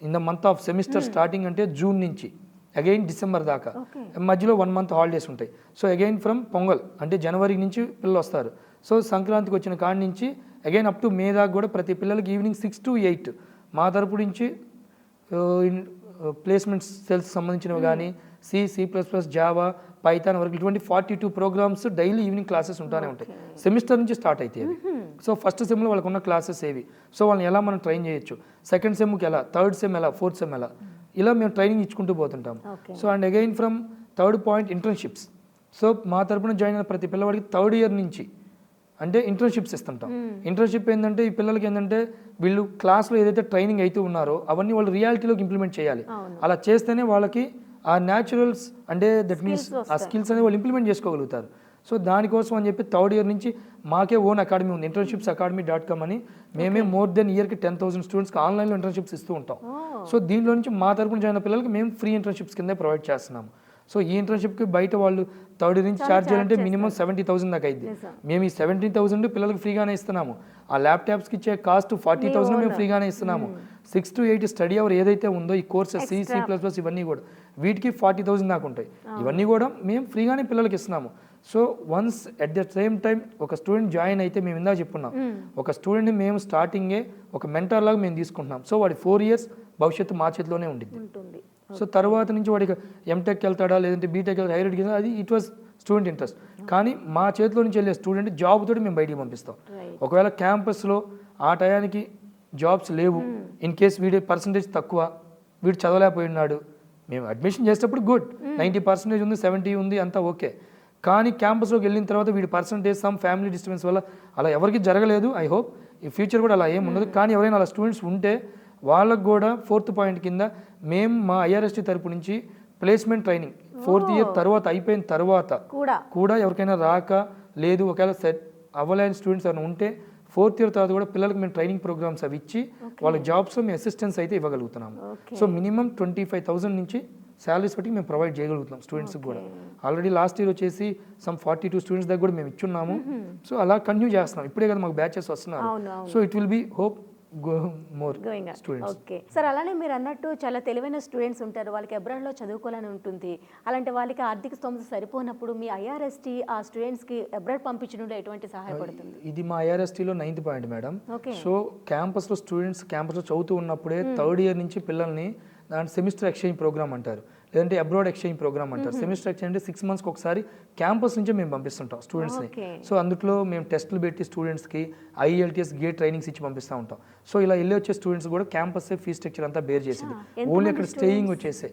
in the month of semester starting అంటే జూన్ నుంచి అగైన్ డిసెంబర్ దాకా మధ్యలో 1 month హాలిడేస్ ఉంటాయి. సో అగైన్ ఫ్రమ్ పొంగల్ అంటే జనవరి నుంచి పిల్లలు వస్తారు. సో సంక్రాంతికి వచ్చిన కాడి నుంచి అగైన్ అప్ టు మే దాకా కూడా ప్రతి పిల్లలకి ఈవినింగ్ 6 to 8 మా తరపు నుంచి ప్లేస్మెంట్స్ సెల్స్ సంబంధించినవి కానీ C++, జావా, పైథాన్ వరకు ఇటువంటి 42 ప్రోగ్రామ్స్ డైలీ ఈవినింగ్ క్లాసెస్ ఉంటానే ఉంటాయి. సెమిస్టర్ నుంచి స్టార్ట్ అవుతాయి అవి. సో ఫస్ట్ సెమ్లో వాళ్ళకు ఉన్న క్లాసెస్ ఏవి, సో వాళ్ళని ఎలా మనం ట్రైన్ చేయొచ్చు, సెకండ్ సెమ్కి ఎలా, థర్డ్ సెమ్ ఎలా, ఫోర్త్ సెమ్ ఎలా, ఇలా మేము ట్రైనింగ్ ఇచ్చుకుంటూ పోతుంటాం. So and again from third point internships. So మా తరపున జాయిన్ అయిన ప్రతి పిల్లవాడికి థర్డ్ ఇయర్ నుంచి అంటే ఇంటర్న్షిప్స్ ఇస్తుంటాం. ఇంటర్న్షిప్ ఏంటంటే ఈ పిల్లలకి ఏంటంటే వీళ్ళు క్లాస్లో ఏదైతే ట్రైనింగ్ అయితే ఉన్నారో అవన్నీ వాళ్ళు రియాలిటీలోకి ఇంప్లిమెంట్ చేయాలి. అలా చేస్తేనే వాళ్ళకి ఆ న్యాచురల్స్ అంటే దట్ మీన్స్ ఆ స్కిల్స్ అనేది వాళ్ళు ఇంప్లిమెంట్ చేసుకోగలుగుతారు. సో దానికోసం అని చెప్పి థర్డ్ ఇయర్ నుంచి మాకే ఓన్ అకాడమీ ఉంది, internships.academy.com అని. మేమే మోర్ దెన్ ఇయర్కి 10,000 స్టూడెంట్స్కి ఆన్లైన్లో ఇంటర్న్షిప్స్ ఇస్తూ ఉంటాం. సో దీనిలో నుంచి మా తరపున జాయిన్ పిల్లలకి మేము ఫ్రీ ఇంటర్న్షిప్స్ కింద ప్రొవైడ్ చేస్తున్నాము. సో ఈ ఇంటర్న్షిప్కి బయట వాళ్ళు థర్డ్ నుంచి ఛార్జ్ చేయాలంటే మినిమం 70,000 దాకా అయింది. మేము ఈ 70,000 పిల్లలకి ఫ్రీగానే ఇస్తున్నాము. ఆ ల్యాప్టాప్స్కి ఇచ్చే కాస్ట్ 40,000 మేము ఫ్రీగానే ఇస్తున్నాము. 6 to 8 స్టడీ అవర్ ఏదైతే ఉందో ఈ కోర్సెస్ C++ ఇవన్నీ కూడా వీటికి 40,000 దాకా ఉంటాయి. ఇవన్నీ కూడా మేము ఫ్రీగానే పిల్లలకి ఇస్తున్నాము. So once at the same time ఒక స్టూడెంట్ జాయిన్ అయితే మేము ఇందాక చెప్పుకున్నాం, ఒక స్టూడెంట్ని మేము స్టార్టింగే ఒక మెంటర్ లాగా మేము తీసుకుంటున్నాం. సో వాడి 4 years భవిష్యత్తు మా చేతిలోనే ఉంటుంది. సో తర్వాత నుంచి వాడికి ఎంటెక్ వెళ్తాడా లేదంటే బీటెక్ వెళ్తాడా హైయర్ ఎడ్యుకేషన్ అది ఇట్ వాస్ స్టూడెంట్ ఇంట్రెస్ట్. కానీ మా చేతిలో నుంచి వెళ్ళే స్టూడెంట్ జాబ్ తోటి మేము బయటికి పంపిస్తాం. ఒకవేళ క్యాంపస్లో ఆ టయానికి జాబ్స్ లేవు, ఇన్ కేస్ వీడి పర్సంటేజ్ తక్కువ, వీడు చదవలేకపోయినాడు, మేము అడ్మిషన్ చేసేటప్పుడు గుడ్ 90% ఉంది, 70 ఉంది, అంతా ఓకే. కానీ క్యాంపస్లోకి వెళ్ళిన తర్వాత వీడి పర్సంటేజ్ సమ్ ఫ్యామిలీ డిస్టర్బెన్స్ వల్ల అలా ఎవరికి జరగలేదు. ఐ హోప్ ఈ ఫ్యూచర్ కూడా అలా ఏమి ఉండదు. కానీ ఎవరైనా అలా స్టూడెంట్స్ ఉంటే వాళ్ళకు కూడా 4th పాయింట్ కింద మేము మా ఐఆర్ఎస్టీ తరపు నుంచి ప్లేస్మెంట్ ట్రైనింగ్ 4th ఇయర్ తర్వాత అయిపోయిన తర్వాత కూడా ఎవరికైనా రాక లేదు ఒకవేళ సెట్ అవ్వలేని స్టూడెంట్స్ ఎవరైనా ఉంటే 4th ఇయర్ తర్వాత కూడా పిల్లలకి మేము ట్రైనింగ్ ప్రోగ్రామ్స్ అవి ఇచ్చి వాళ్ళ జాబ్స్లో మేము అసిస్టెన్స్ అయితే ఇవ్వగలుగుతున్నాము. సో మినిమం 25,000 నుంచి శాలరీస్ బట్టి మేము ప్రొవైడ్ చేయగలుగుతున్నాం స్టూడెంట్స్కి కూడా. ఆల్రెడీ లాస్ట్ ఇయర్ వచ్చేసి సమ్ 42 స్టూడెంట్స్ దగ్గర కూడా మేము ఇచ్చున్నాము. సో అలా కంటిన్యూ చేస్తున్నాం. ఇప్పుడే కదా మాకు బ్యాచెస్ వస్తున్నారు. So it will be hope okay sir. అలానే మీరు అన్నట్టు చాలా తెలివైన స్టూడెంట్స్ ఉంటారు, వాళ్ళకి అబ్రాడ్లో చదువుకోవాలని ఉంటుంది. అలాంటి వాళ్ళకి ఆర్థిక స్తోమత సరిపోనప్పుడు మీ ఐఆర్ఎస్టీ ఆ స్టూడెంట్స్కి అబ్రాడ్ పంపించడంలో ఎటువంటి సహాయపడుతుంది? ఇది మా ఐఆర్ఎస్టీలో 9th పాయింట్ మేడం. సో క్యాంపస్లో స్టూడెంట్స్ క్యాంపస్లో చదువుతూ ఉన్నప్పుడే 3rd ఇయర్ నుంచి పిల్లల్ని దాని సెమిస్టర్ ఎక్స్చేంజ్ ప్రోగ్రామ్ అంటారు, లేదంటే అబ్రాడ్ ఎక్స్చేంజ్ ప్రోగ్రామ్ అంటారు. సెమిస్టర్ ఎక్స్చేంజ్ అంటే 6 monthsకి ఒకసారి క్యాంపస్ నుంచే మేము పంపిస్తుంటాం స్టూడెంట్స్ని. సో అందులో మేము టెస్టులు పెట్టి స్టూడెంట్స్కి IELTS గేట్ ట్రైనింగ్స్ ఇచ్చి పంపిస్తూ ఉంటాం. సో ఇలా వెళ్ళి వచ్చే స్టూడెంట్స్ కూడా క్యాంపస్ ఫీ స్ట్రక్చర్ అంతా బేర్ చేసింది. ఓన్లీ అక్కడ స్టేయింగ్ వచ్చేసే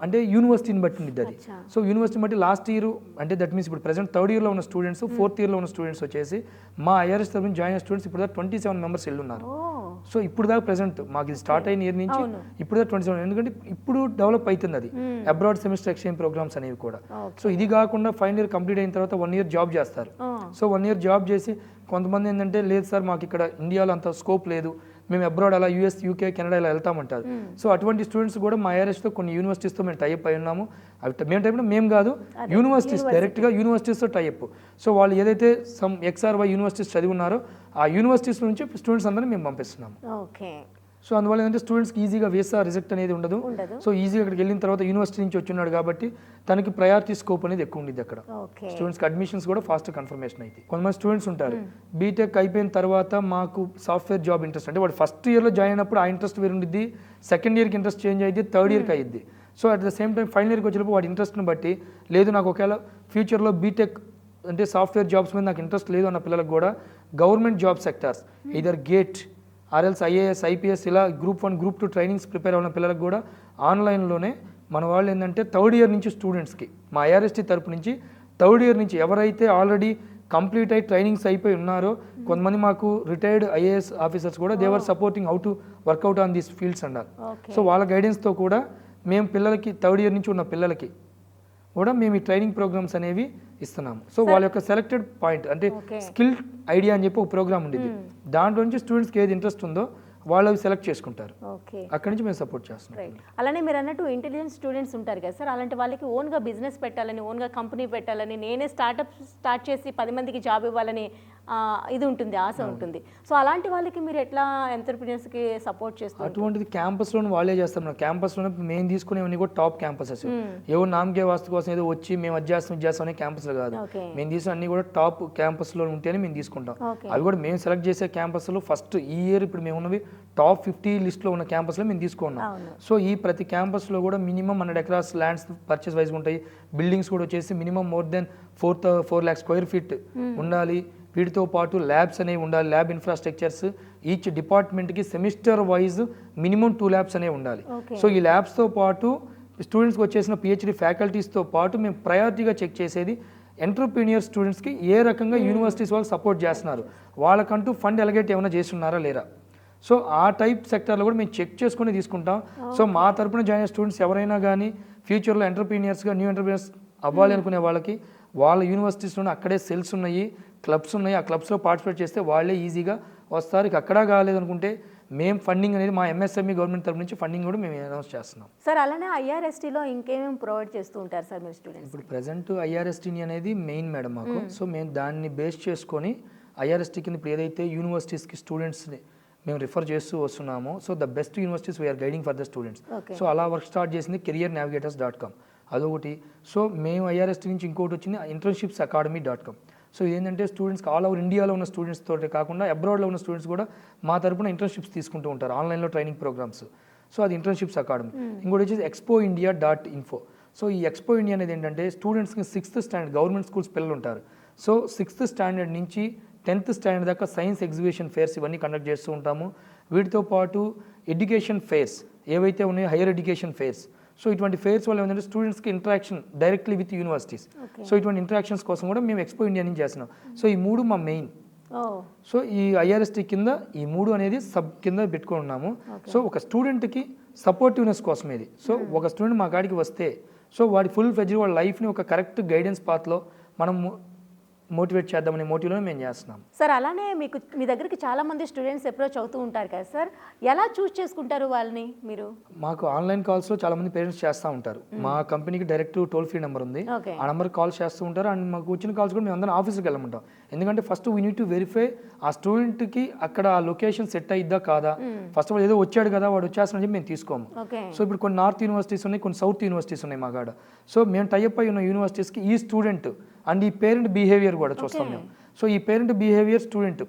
అంటే యూనివర్సిటీని బట్టి ఉంది అది. అచ్చా. సో యూనివర్సిటీ బట్టి లాస్ట్ ఇయర్ అంటే దట్ మీన్స్ ఇప్పుడు ప్రెసెంట్ థర్డ్ ఇయర్లో ఉన్న స్టూడెంట్స్, ఫోర్త్ ఇయర్లో ఉన్న స్టూడెంట్స్ వచ్చేసి మా ఐఆర్ఎస్ తరఫున జాయిన్ అయిన స్టూడెంట్స్ ఇప్పుడు దాకా 27 మెంబర్స్ ఉన్నారు. ఓ సో ఇప్పుడు దాకా ప్రెసెంట్ మాకు ఇది స్టార్ట్ అయిన ఇయర్ నుంచి అవును. ఇప్పుడు దాకా 27, ఎందుకంటే ఇప్పుడు డెవలప్ అవుతుంది అది అబ్రాడ్ సెమిస్టర్ ఎక్స్చేంజ్ ప్రోగ్రామ్స్ అనేవి కూడా. ఓకే. సో ఇది కాకుండా ఫైనల్ ఇయర్ కంప్లీట్ అయిన తర్వాత 1 ఇయర్ జాబ్ చేస్తారు. సో 1 ఇయర్ జాబ్ చేసి కొంతమంది ఏంటంటే లేదు సార్ మాకు ఇక్కడ ఇండియాలో అంత స్కోప్ లేదు, మేము అబ్రాడ్ అలా యూఎస్, యూకే, కెనడా ఇలా వెళ్తామంటారు. సో అటువంటి స్టూడెంట్స్ కూడా మా ఐఆర్ఎస్తో కొన్ని యూనివర్సిటీస్తో మేము టైప్ అయి ఉన్నాము. అవి మేము టైప్ మేము కాదు, యూనివర్సిటీస్ డైరెక్ట్గా యూనివర్సిటీస్తో టైప్. సో వాళ్ళు ఏదైతే సమ్ XRY యూనివర్సిటీస్ చదివి ఉన్నారో ఆ యూనివర్సిటీస్ నుంచి స్టూడెంట్స్ అందరినీ మేము పంపిస్తున్నాము. ఓకే. సో అందువల్ల ఏంటంటే స్టూడెంట్స్కి ఈజీగా వీసా రిజెక్ట్ అనేది ఉండదు. సో ఈజీగా అక్కడికి వెళ్ళిన తర్వాత యూనివర్సిటీ నుంచి వచ్చున్నాడు కాబట్టి తనకి ప్రయారిటీ స్కోప్ అనేది ఎక్కువ ఉండేది అక్కడ. ఓకే. స్టూడెంట్స్కి అడ్మిషన్స్ కూడా ఫాస్ట్ కన్ఫర్మేషన్ అయితే. కొంతమంది స్టూడెంట్స్ ఉంటారు బీటెక్ అయిపోయిన తర్వాత మాకు సాఫ్ట్వేర్ జాబ్ ఇంట్రెస్ట్, అంటే వాడు ఫస్ట్ ఇయర్లో జాయిన్ అయినప్పుడు ఆ ఇంట్రెస్ట్ వేరు ఉండిద్ది, సెకండ్ ఇయర్కి ఇంట్రెస్ట్ చేంజ్ అయ్యింది, థర్డ్ ఇయర్కి అయ్యిద్ది. So at the same time final ఇయర్కి వచ్చినప్పుడు వాడి ఇంట్రెస్ట్ని బట్టి లేదు నాకు ఒకవేళ ఫ్యూచర్లో బీటెక్ అంటే సాఫ్ట్వేర్ జాబ్స్ మీద నాకు ఇంట్రెస్ట్ లేదు అన్న పిల్లలకు కూడా government job sectors either GATE ఆర్ఎల్స్ ఐఏఎస్, ఐపీఎస్ ఇలా గ్రూప్ 1, గ్రూప్ 2 ట్రైనింగ్స్ ప్రిపేర్ అవ్వన పిల్లలకు కూడా ఆన్లైన్లోనే మన వాళ్ళు ఏంటంటే థర్డ్ ఇయర్ నుంచి స్టూడెంట్స్కి మా ఐఆర్ఎస్టీ తరపు నుంచి థర్డ్ ఇయర్ నుంచి ఎవరైతే ఆల్రెడీ కంప్లీట్ అయ్యి ట్రైనింగ్స్ అయిపోయి ఉన్నారో, కొంతమంది మాకు రిటైర్డ్ ఐఏఎస్ ఆఫీసర్స్ కూడా they are supporting how to work out on these fields అన్నారు. సో వాళ్ళ గైడెన్స్తో కూడా మేము పిల్లలకి థర్డ్ ఇయర్ నుంచి ఉన్న పిల్లలకి కూడా మేము ఈ ట్రైనింగ్ ప్రోగ్రామ్స్ అనేవి ఇస్తున్నాము. సో వాళ్ళ యొక్క సెలెక్టెడ్ పాయింట్ అంటే స్కిల్ ఐడియా అని చెప్పి ఒక ప్రోగ్రామ్ ఉండేది, దాంట్లో నుంచి స్టూడెంట్స్కి ఏది ఇంట్రెస్ట్ ఉందో వాళ్ళు అవి సెలెక్ట్ చేసుకుంటారు. ఓకే. అక్కడి నుంచి మేము సపోర్ట్ చేస్తున్నాం. రైట్. అలానే మీరు అన్నట్టు ఇంటెలిజెంట్ స్టూడెంట్స్ ఉంటారు కదా సార్, అలాంటి వాళ్ళకి ఓన్గా బిజినెస్ పెట్టాలని, ఓన్గా కంపెనీ పెట్టాలని, నేనే స్టార్ట్ చేసి 10 మందికి జాబ్ ఇవ్వాలని ఇది ఉంటుంది, ఆశ ఉంటుంది. సో అలాంటి వాళ్ళకి మీరు ఎట్లా ఎంటర్‌ప్రెన్యూర్స్కి సపోర్ట్ చేస్తారు? అటువంటిది క్యాంపస్లోనే వాళ్ళే చేస్తాం. మన క్యాంపస్లోనే మేము తీసుకునేవన్నీ కూడా టాప్ క్యాంపసెస్. ఏవో నామకే వాస్తు కోసం ఏదో వచ్చి మేము అది చేస్తాం అనే క్యాంపస్లు కాదు. మేము తీసుకున్న అన్ని కూడా టాప్ క్యాంపస్లో ఉంటేనే మేము తీసుకుంటాం. అవి కూడా మేము సెలెక్ట్ చేసే క్యాంపస్లో ఫస్ట్ ఈ ఇయర్ ఇప్పుడు మేము ఉన్నవి టాప్ 50 లిస్ట్లో ఉన్న క్యాంపస్లో మేము తీసుకున్నాం. సో ఈ ప్రతి క్యాంపస్లో కూడా మినిమం 100 ఎకరాస్ ల్యాండ్స్ పర్చేస్ వైజ్గా ఉంటాయి. బిల్డింగ్స్ కూడా వచ్చేసి minimum more than 4 lakh square feet ఉండాలి. వీటితో పాటు ల్యాబ్స్ అనేవి ఉండాలి, ల్యాబ్ ఇన్ఫ్రాస్ట్రక్చర్స్ ఈచ్ డిపార్ట్మెంట్కి సెమిస్టర్ వైజ్ మినిమం 2 ల్యాబ్స్ అనేవి ఉండాలి. సో ఈ ల్యాబ్స్తో పాటు స్టూడెంట్స్కి వచ్చేసిన పిహెచ్డి ఫ్యాకల్టీస్తో పాటు మేము ప్రయారిటీగా చెక్ చేసేది ఎంటర్‌ప్రెన్యూర్ స్టూడెంట్స్కి ఏ రకంగా యూనివర్సిటీస్ వాళ్ళు సపోర్ట్ చేస్తున్నారు, వాళ్ళకంటూ ఫండ్ ఎలగేట్ ఏమైనా చేస్తున్నారా లేరా. సో ఆ టైప్ సెక్టర్లో కూడా మేము చెక్ చేసుకుని తీసుకుంటాం. సో మా తరపున జాయిన్ అయిన స్టూడెంట్స్ ఎవరైనా కానీ ఫ్యూచర్లో ఎంటర్‌ప్రెన్యూర్స్గా న్యూ ఎంటర్‌ప్రెన్యూర్స్ అవ్వాలి అనుకునే వాళ్ళకి వాళ్ళ యూనివర్సిటీస్లోనే అక్కడే సెల్స్ ఉన్నాయి, క్లబ్స్ ఉన్నాయి. ఆ క్లబ్స్లో పార్టిసిపేట్ చేస్తే వాళ్ళే ఈజీగా వస్తారు. ఇక అక్కడ కాలేదనుకుంటే మేము ఫండింగ్ అనేది మా ఎంఎస్ఎంఈ గవర్నమెంట్ తరపు నుంచి ఫండింగ్ కూడా మేము అనౌన్స్ చేస్తున్నాం. సార్ అలానే ఐఆర్ఎస్టీలో ఇంకేమేమి ప్రొవైడ్ చేస్తూ ఉంటారు సార్ మీరు స్టూడెంట్స్? ఇప్పుడు ప్రజెంట్ ఐఆర్ఎస్టీ అనేది మెయిన్ మేడం మాకు. సో మేము దాన్ని బేస్ చేసుకొని ఐఆర్ఎస్టీ కింద ఇప్పుడు ఏదైతే యూనివర్సిటీస్కి స్టూడెంట్స్ని మేము రిఫర్ చేస్తూ వస్తున్నామో, so the best universities we are guiding for the students. So అలా వర్క్ స్టార్ట్ చేసింది careernavigators.com అదొకటి. సో మేము ఐఆర్ఎస్టీ నుంచి ఇంకోటి వచ్చింది internshipsacademy.com. సో ఏంటంటే స్టూడెంట్స్కి ఆల్ ఓవర్ ఇండియాలో ఉన్న స్టూడెంట్స్ తోటే కాకుండా అబ్రాడ్లో ఉన్న స్టూడెంట్స్ కూడా మా తరపున ఇంటర్న్షిప్స్ తీసుకుంటూ ఉంటారు, ఆన్లైన్లో ట్రైనింగ్ ప్రోగ్రామ్స్. సో అది ఇంటర్న్షిప్స్ అకాడమీ. ఇంకోటి వచ్చేసి expoindia.info. సో ఈ ఎక్స్పో ఇండియా అనేది ఏంటంటే స్టూడెంట్స్కి 6th స్టాండర్డ్ గవర్నమెంట్ స్కూల్స్ పిల్లలు ఉంటారు. సో 6th స్టాండర్డ్ నుంచి 10th స్టాండర్డ్ దాకా సైన్స్ ఎగ్జిబిషన్ ఫేర్స్ ఇవన్నీ కండక్ట్ చేస్తూ ఉంటాము. వీటితో పాటు ఎడ్యుకేషన్ ఫేర్స్ ఏవైతే ఉన్నాయో హైయర్ ఎడ్యుకేషన్ ఫేర్స్. సో ఇటువంటి ఫేర్స్ వల్ల ఏంటంటే స్టూడెంట్స్కి interaction directly with universities. So ఇటువంటి ఇంటరాక్షన్స్ కోసం కూడా మేము ఎక్స్పో ఇండియా నుంచి చేస్తున్నాం. సో ఈ 3 మా మెయిన్. సో ఈ ఐఆర్ఎస్టీ కింద ఈ 3 అనేది సబ్ కింద పెట్టుకొని ఉన్నాము. సో ఒక స్టూడెంట్కి సపోర్టివ్నెస్ కోసం ఇది. సో ఒక స్టూడెంట్ మా కాడికి వస్తే సో వాడి ఫుల్ ఫ్లెడ్జ్డ్ వాళ్ళ లైఫ్ని ఒక కరెక్ట్ గైడెన్స్ పాత్లో మనం మోటివేట్ చేద్దామనే మోటివ్లో మేము చేస్తున్నాం. సార్ అలానే మీకు మీ దగ్గరికి చాలా మంది స్టూడెంట్స్ అప్రోచ్ అవుతూ ఉంటారు కదా సార్, ఎలా చూస్ చేసుకుంటారు వాళ్ళని మీరు? మాకు ఆన్లైన్ కాల్స్లో చాలా మంది పేరెంట్స్ చేస్తూ ఉంటారు. మా కంపెనీకి డైరెక్ట్ టోల్ ఫ్రీ నెంబర్ ఉంది, ఆ నెంబర్ కాల్స్ చేస్తూ ఉంటారు. అండ్ మాకు వచ్చిన కాల్స్ కూడా మేము అందరం ఆఫీస్కి వెళ్ళమంటాం. ఎందుకంటే first we need to verify ఆ స్టూడెంట్కి అక్కడ ఆ లొకేషన్ సెట్ అయిద్దా కాదా. ఫస్ట్ ఆఫ్ ఆల్ ఏదో వచ్చాడు కదా వాడు వచ్చేస్తానని చెప్పి మేము తీసుకోము. సో ఇప్పుడు కొన్ని నార్త్ యూనివర్సిటీస్ ఉన్నాయి, కొన్ని సౌత్ యూనివర్సిటీస్ ఉన్నాయి మా కాడ. సో మేము టైఅప్ అయి ఉన్న యూనివర్సిటీస్కి ఈ స్టూడెంట్ అండ్ ఈ పేరెంట్ బిహేవియర్ కూడా చూస్తాం మేము. సో ఈ పేరెంట్ బిహేవియర్ స్టూడెంట్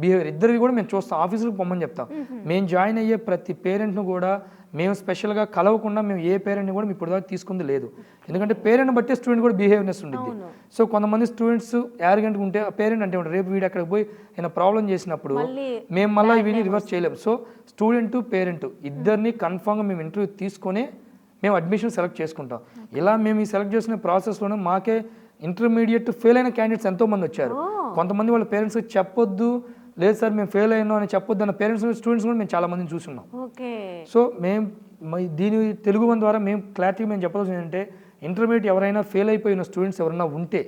బిహేవియర్ ఇద్దరివి కూడా మేము చూస్తాం, ఆఫీసులకు పొమ్మని చెప్తాం. మేము జాయిన్ అయ్యే ప్రతి పేరెంట్ను కూడా మేము స్పెషల్గా కలవకుండా మేము ఏ పేరెంట్ని కూడా ఇప్పుడు దాకా తీసుకుంది లేదు. ఎందుకంటే పేరెంట్ని బట్టే స్టూడెంట్ కూడా బిహేవియర్నెస్ ఉంటుంది. సో కొంతమంది స్టూడెంట్స్ యారగెంట్గా ఉంటే పేరెంట్ అంటే రేపు వీడు అక్కడికి పోయి ఏమైనా ప్రాబ్లం చేసినప్పుడు మేము మళ్ళీ ఇవన్నీ రివర్స్ చేయలేము. సో స్టూడెంట్ పేరెంట్ ఇద్దరిని కన్ఫామ్గా మేము ఇంటర్వ్యూ తీసుకొని మేము అడ్మిషన్ సెలెక్ట్ చేసుకుంటాం. ఇలా మేము ఈ సెలెక్ట్ చేసిన ప్రాసెస్లోనే మాకే ఇంటర్మీడియట్ ఫెయిల్ అయిన క్యాండిడేట్స్ ఎంతోమంది వచ్చారు. కొంతమంది వాళ్ళ పేరెంట్స్కి చెప్పొద్దు, లేదు సార్ మేము ఫెయిల్ అయినాం అని చెప్పొద్దు అన్న పేరెంట్స్ స్టూడెంట్స్ కూడా మేము చాలా మందిని చూస్తున్నాం. సో మేము దీని తెలుగు వన్ ద్వారా మేము క్లారిటీ మేము చెప్పాల్సింది ఏంటంటే, ఇంటర్మీడియట్ ఎవరైనా ఫెయిల్ అయిపోయిన స్టూడెంట్స్ ఎవరైనా ఉంటే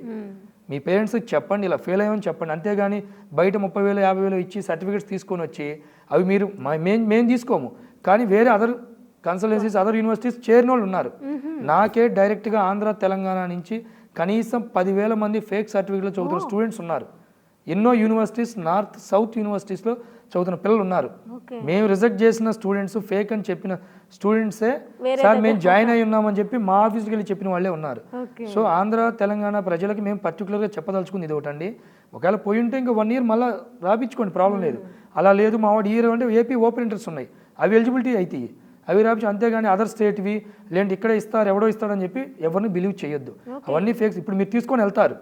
మీ పేరెంట్స్కి చెప్పండి, ఇలా ఫెయిల్ అయ్యామని చెప్పండి. అంతేగాని బయట 30,000 50,000 ఇచ్చి సర్టిఫికేట్స్ తీసుకొని వచ్చి అవి మీరు మేము తీసుకోము, కానీ వేరే అదర్ కన్సల్టెన్సీస్ అదర్ యూనివర్సిటీస్ చేరిన వాళ్ళు ఉన్నారు. నాకే డైరెక్ట్గా ఆంధ్ర తెలంగాణ నుంచి కనీసం 10,000 మంది ఫేక్ సర్టిఫికేట్లు చదువుతున్న స్టూడెంట్స్ ఉన్నారు. ఎన్నో యూనివర్సిటీస్, నార్త్ సౌత్ యూనివర్సిటీస్లో చదువుతున్న పిల్లలు ఉన్నారు. మేము రిజెక్ట్ చేసిన స్టూడెంట్స్, ఫేక్ అని చెప్పిన స్టూడెంట్సే సార్ మేము జాయిన్ అయి ఉన్నామని చెప్పి మా ఆఫీస్కి వెళ్ళి చెప్పిన వాళ్ళే ఉన్నారు. సో ఆంధ్ర తెలంగాణ ప్రజలకి మేము పర్టికులర్గా చెప్పదలుచుకుంది ఇది ఒకటండి. ఒకవేళ పోయి ఉంటే ఇంకా 1 year మళ్ళీ రాపించుకోండి, ప్రాబ్లం లేదు. అలా లేదు మా వాడు ఇయర్ అంటే ఏపీ ఓపెన్ ఇంట్రెస్ట్ ఉన్నాయి, అవి ఎలిజిబిలిటీ అవుతాయి, అవి రాపించు. అంతేగాని అదర్ స్టేట్వి లేదంటే ఇక్కడే ఇస్తారు ఎవడో ఇస్తాడని చెప్పి ఎవరిని బిలీవ్ చేయొద్దు. అవన్నీ ఫేక్స్. ఇప్పుడు మీరు తీసుకొని వెళ్తారు,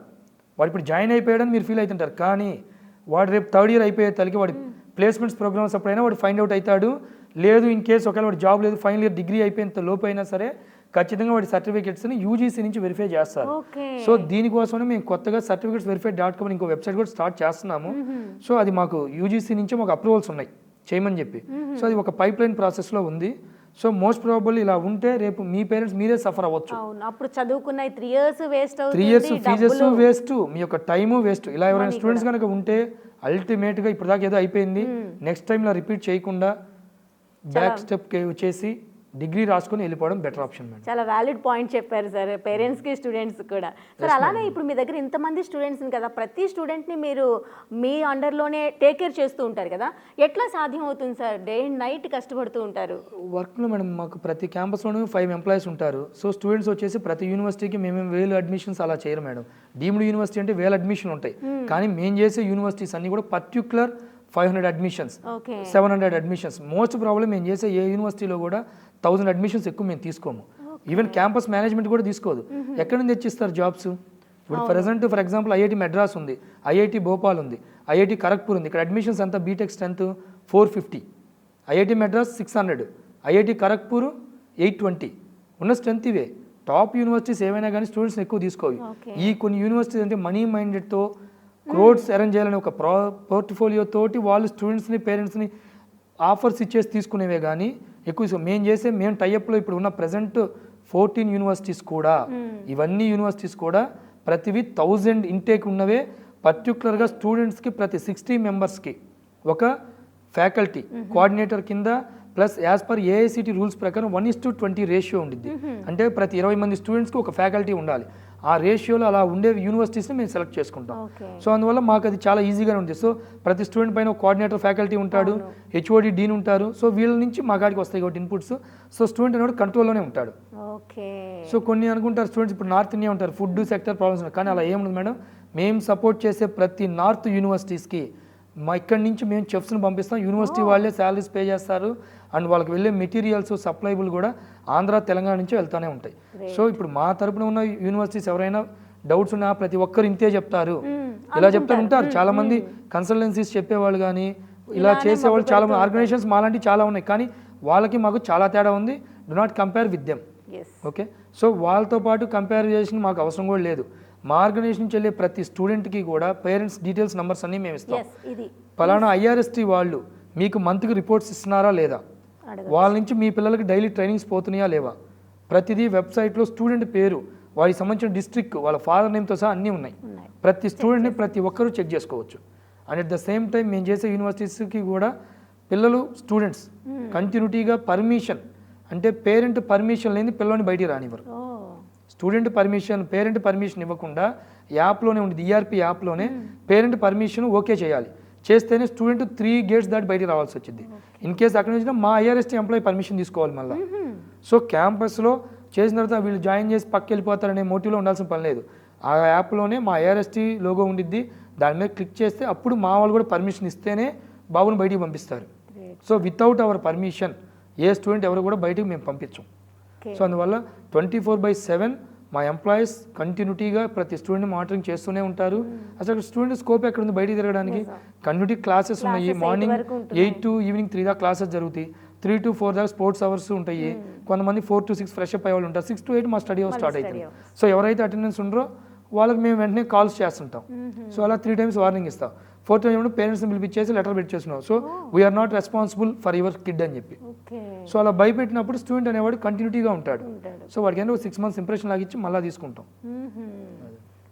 వాడు ఇప్పుడు జాయిన్ అయిపోయాడని మీరు ఫీల్ అవుతుంటారు, కానీ వాడు రేపు 3rd year అయిపోయే తలకి వాడి ప్లేస్మెంట్స్ ప్రోగ్రామ్స్ అప్పుడైనా వాడు ఫైండ్ అవుట్ అవుతాడు. లేదు ఇన్ కేసు ఒకవేళ వాడు జాబ్ లేదు, ఫైనల్ ఇయర్ డిగ్రీ అయిపోయేంత లోపు అయినా సరే ఖచ్చితంగా వాడి సర్టిఫికేట్స్ని యూజీసీ నుంచి వెరిఫై చేస్తారు. సో దీనికోసమే మేము కొత్తగా certificatesverify.com ఇంకో వెబ్సైట్ కూడా స్టార్ట్ చేస్తున్నాము. సో అది మాకు యూజీసీ నుంచి మాకు అప్రూవల్స్ ఉన్నాయి చేయమని చెప్పి. సో అది ఒక పైప్ లైన్ ప్రాసెస్లో ఉంది. సో మోస్ట్ ప్రాబబుల్ ఇలా ఉంటే రేపు మీ పేరెంట్స్ మీరే సఫర్ అవ్వచ్చు. అప్పుడు చదువుకున్న 3 years వేస్ట్ అవుతుంది, 3 years ఫీజెస్ వేస్ట్, మీ యొక్క టైము వేస్ట్. ఇలా ఎవరైనా స్టూడెంట్స్ కనుక ఉంటే అల్టిమేట్గా ఇప్పుడు దాకా ఏదో అయిపోయింది, నెక్స్ట్ టైం ఇలా రిపీట్ చేయకుండా బ్యాక్ స్టెప్ వచ్చేసి డిగ్రీ రాసుకొని వెళ్ళిపోవడం బెటర్ ఆప్షన్ మేడం. చాలా వ్యాలిడ్ పాయింట్ చెప్పారు సార్, పేరెంట్స్కి స్టూడెంట్స్ కూడా. సార్ అలానే ఇప్పుడు మీ దగ్గర ఇంతమంది స్టూడెంట్స్ని కదా, ప్రతి స్టూడెంట్ని మీరు మీ అండర్లోనే టేక్ కేర్ చేస్తూ ఉంటారు కదా, ఎట్లా సాధ్యం అవుతుంది సార్? డే అండ్ నైట్ కష్టపడుతూ ఉంటారు. వర్క్లో మేడం మాకు ప్రతి క్యాంపస్లోనూ 5 ఎంప్లాయీస్ ఉంటారు. సో స్టూడెంట్స్ వచ్చేసి ప్రతి యూనివర్సిటీకి మేము 1000 అడ్మిషన్స్ అలా చేయరు మేడం. డీమ్డ్ యూనివర్సిటీ అంటే 1000 అడ్మిషన్లు ఉంటాయి, కానీ మేము చేసే యూనివర్సిటీస్ అన్నీ కూడా particular 500 admissions, 700 admissions. Most problem మేము చేసే ఏ యూనివర్సిటీలో కూడా 1000 అడ్మిషన్స్ ఎక్కువ మేము తీసుకోము. ఈవెన్ క్యాంపస్ మేనేజ్మెంట్ కూడా తీసుకోదు. ఎక్కడి నుంచి తెచ్చిస్తారు జాబ్స్? ఇప్పుడు ఫర్ ఎగ్జాంపుల్ ఐఐటి మెడ్రాస్ ఉంది, ఐఐటి భోపాల్ ఉంది, ఐఐటి ఖరగ్పూర్ ఉంది. ఇక్కడ అడ్మిషన్స్ అంతా BTech strength 450, IIT Madras 600, IIT Kharagpur 820. ఉన్న స్ట్రెంత్ ఇవే. టాప్ యూనివర్సిటీస్ ఏవైనా కానీ స్టూడెంట్స్ని ఎక్కువ తీసుకోవి. ఈ కొన్ని యూనివర్సిటీస్ అంటే మనీ మైండెడ్తో క్రోడ్స్ అరేంజ్ చేయాలని ఒక పోర్ట్ఫోలియో తోటి వాళ్ళు స్టూడెంట్స్ని పేరెంట్స్ని ఆఫర్స్ ఇచ్చేసి తీసుకునేవే కానీ ఎక్కువ. మేము టైఅప్లో ఇప్పుడు ఉన్న ప్రజెంట్ 14 యూనివర్సిటీస్ కూడా, ఇవన్నీ యూనివర్సిటీస్ కూడా ప్రతివి 1000 ఇంటేక్ ఉన్నవే. పర్టికులర్గా స్టూడెంట్స్కి ప్రతి 60 మెంబర్స్కి ఒక ఫ్యాకల్టీ కోఆర్డినేటర్ కింద plus as per AICTE rules ప్రకారం 1:20 రేషియో ఉండిద్ది. అంటే ప్రతి 20 మంది స్టూడెంట్స్కి ఒక ఫ్యాకల్టీ ఉండాలి. ఆ రేషియోలో అలా ఉండే యూనివర్సిటీస్ని మేము సెలెక్ట్ చేసుకుంటాం. సో అందువల్ల మాకు అది చాలా ఈజీగానే ఉంది. సో ప్రతి స్టూడెంట్ పైన కోఆర్డినేటర్ ఫ్యాకల్టీ ఉంటాడు, హెచ్ఓడి డీన్ ఉంటారు. సో వీళ్ళ నుంచి మా కాడికి వస్తాయి కాబట్టి ఇన్పుట్స్. సో స్టూడెంట్ అనేవాడు కంట్రోల్లోనే ఉంటాడు. సో కొన్ని అనుకుంటారు స్టూడెంట్స్ ఇప్పుడు నార్త్ ఇండియా ఉంటారు, ఫుడ్ సెక్టర్ ప్రాబ్లమ్స్ ఉన్నాయి, కానీ అలా ఏముండదు మేడం. మేము సపోర్ట్ చేసే ప్రతి నార్త్ యూనివర్సిటీస్కి మా ఇక్కడి నుంచి మేము చెఫ్స్ని పంపిస్తాం. యూనివర్సిటీ వాళ్ళే శాలరీస్ పే చేస్తారు అండ్ వాళ్ళకి వెళ్ళే మెటీరియల్స్ సప్లైబుల్ కూడా ఆంధ్ర తెలంగాణ నుంచి వెళ్తూనే ఉంటాయి. సో ఇప్పుడు మా తరపున ఉన్న యూనివర్సిటీస్ ఎవరైనా డౌట్స్ ఉన్నా ప్రతి ఒక్కరు ఇంతే చెప్తారు, ఇలా చెప్తూ ఉంటారు. చాలా మంది కన్సల్టెన్సీస్ చెప్పేవాళ్ళు కానీ ఇలా చేసేవాళ్ళు చాలా మంది ఆర్గనైజేషన్స్ మాలాంటివి చాలా ఉన్నాయి, కానీ వాళ్ళకి మాకు చాలా తేడా ఉంది. Do not compare with them. Okay, so వాళ్ళతో పాటు కంపేర్ చేసిన మాకు అవసరం కూడా లేదు. మా ఆర్గనైజేషన్ నుంచి వెళ్ళే ప్రతి స్టూడెంట్కి కూడా పేరెంట్స్ డీటెయిల్స్ నెంబర్స్ అన్నీ మేము ఇస్తాం. పలానా ఐఆర్ఎస్టీ వాళ్ళు మీకు మంత్కి రిపోర్ట్స్ ఇస్తున్నారా లేదా, వాళ్ళ నుంచి మీ పిల్లలకి డైలీ ట్రైనింగ్స్ పోతున్నాయా లేవా, ప్రతిదీ వెబ్సైట్లో స్టూడెంట్ పేరు, వాడికి సంబంధించిన డిస్ట్రిక్ట్, వాళ్ళ ఫాదర్ నేమ్తో సహా అన్నీ ఉన్నాయి. ప్రతి స్టూడెంట్ని ప్రతి ఒక్కరూ చెక్ చేసుకోవచ్చు. And at the same time మేము చేసే యూనివర్సిటీస్కి కూడా పిల్లలు స్టూడెంట్స్ కంటిన్యూటీగా పర్మిషన్, అంటే పేరెంట్ పర్మిషన్ లేని పిల్లల్ని బయటికి రానివ్వరు. పేరెంట్ పర్మిషన్ ఇవ్వకుండా యాప్లోనే ఉంటుంది, ఈఆర్పి యాప్లోనే పేరెంట్ పర్మిషన్ ఓకే చేయాలి. చేస్తేనే స్టూడెంట్ 3 gates దాటి బయటికి రావాల్సి వచ్చింది. ఇన్ కేసు అక్కడ నుంచి మా ఐఆర్ఎస్టీ ఎంప్లాయీ పర్మిషన్ తీసుకోవాలి మళ్ళీ. సో క్యాంపస్లో చేసిన తర్వాత వీళ్ళు జాయిన్ చేసి పక్క వెళ్ళిపోతారనే మోటివ్లో ఉండాల్సిన పని లేదు. ఆ యాప్లోనే మా ఐఆర్ఎస్టీ లోగో ఉండిద్ది, దాని మీద క్లిక్ చేస్తే అప్పుడు మా వాళ్ళు కూడా పర్మిషన్ ఇస్తేనే బాబుని బయటికి పంపిస్తారు. సో వితౌట్ అవర్ పర్మిషన్ ఏ స్టూడెంట్ ఎవరు కూడా బయటికి మేము పంపించాం. సో అందువల్ల 24/7 మా ఎంప్లాయీస్ కంటిన్యూటీగా ప్రతి స్టూడెంట్ మానిటరింగ్ చేస్తూనే ఉంటారు. అసలు స్టూడెంట్ స్కోప్ ఎక్కడ ఉంది బయటికి తిరగడానికి? కంటిన్యూటీ క్లాసెస్ ఉన్నాయి. మార్నింగ్ 8 to ఈవినింగ్ 3 దాకా క్లాసెస్ జరుగుతాయి. 3 to 4 దాకా స్పోర్ట్స్ అవర్స్ ఉంటాయి. కొంతమంది 4 to 6 ఫ్రెష్ అప్ అయ్యే వాళ్ళు ఉంటారు. 6 to 8 మా స్టడీ అవర్ స్టార్ట్ అవుతుంది. సో ఎవరైతే అటెండెన్స్ ఉండరో వాళ్ళకి మేము వెంటనే కాల్స్ చేస్తుంటాం. సో అలా 3 times వార్నింగ్ ఇస్తాం. 4th టైం పేరెంట్స్ని పిలిపించేసి లెటర్ పెట్టేస్తున్నాం. So we're not responsible for your kid అని చెప్పి. సో అలా భయపెట్టినప్పుడు స్టూడెంట్ అనేవాడు కంటిన్యూటీగా ఉంటాడు. సో వాడికి ఏంటో 6 months ఇంప్రెషన్ లాగిచ్చి మళ్ళీ తీసుకుంటాం.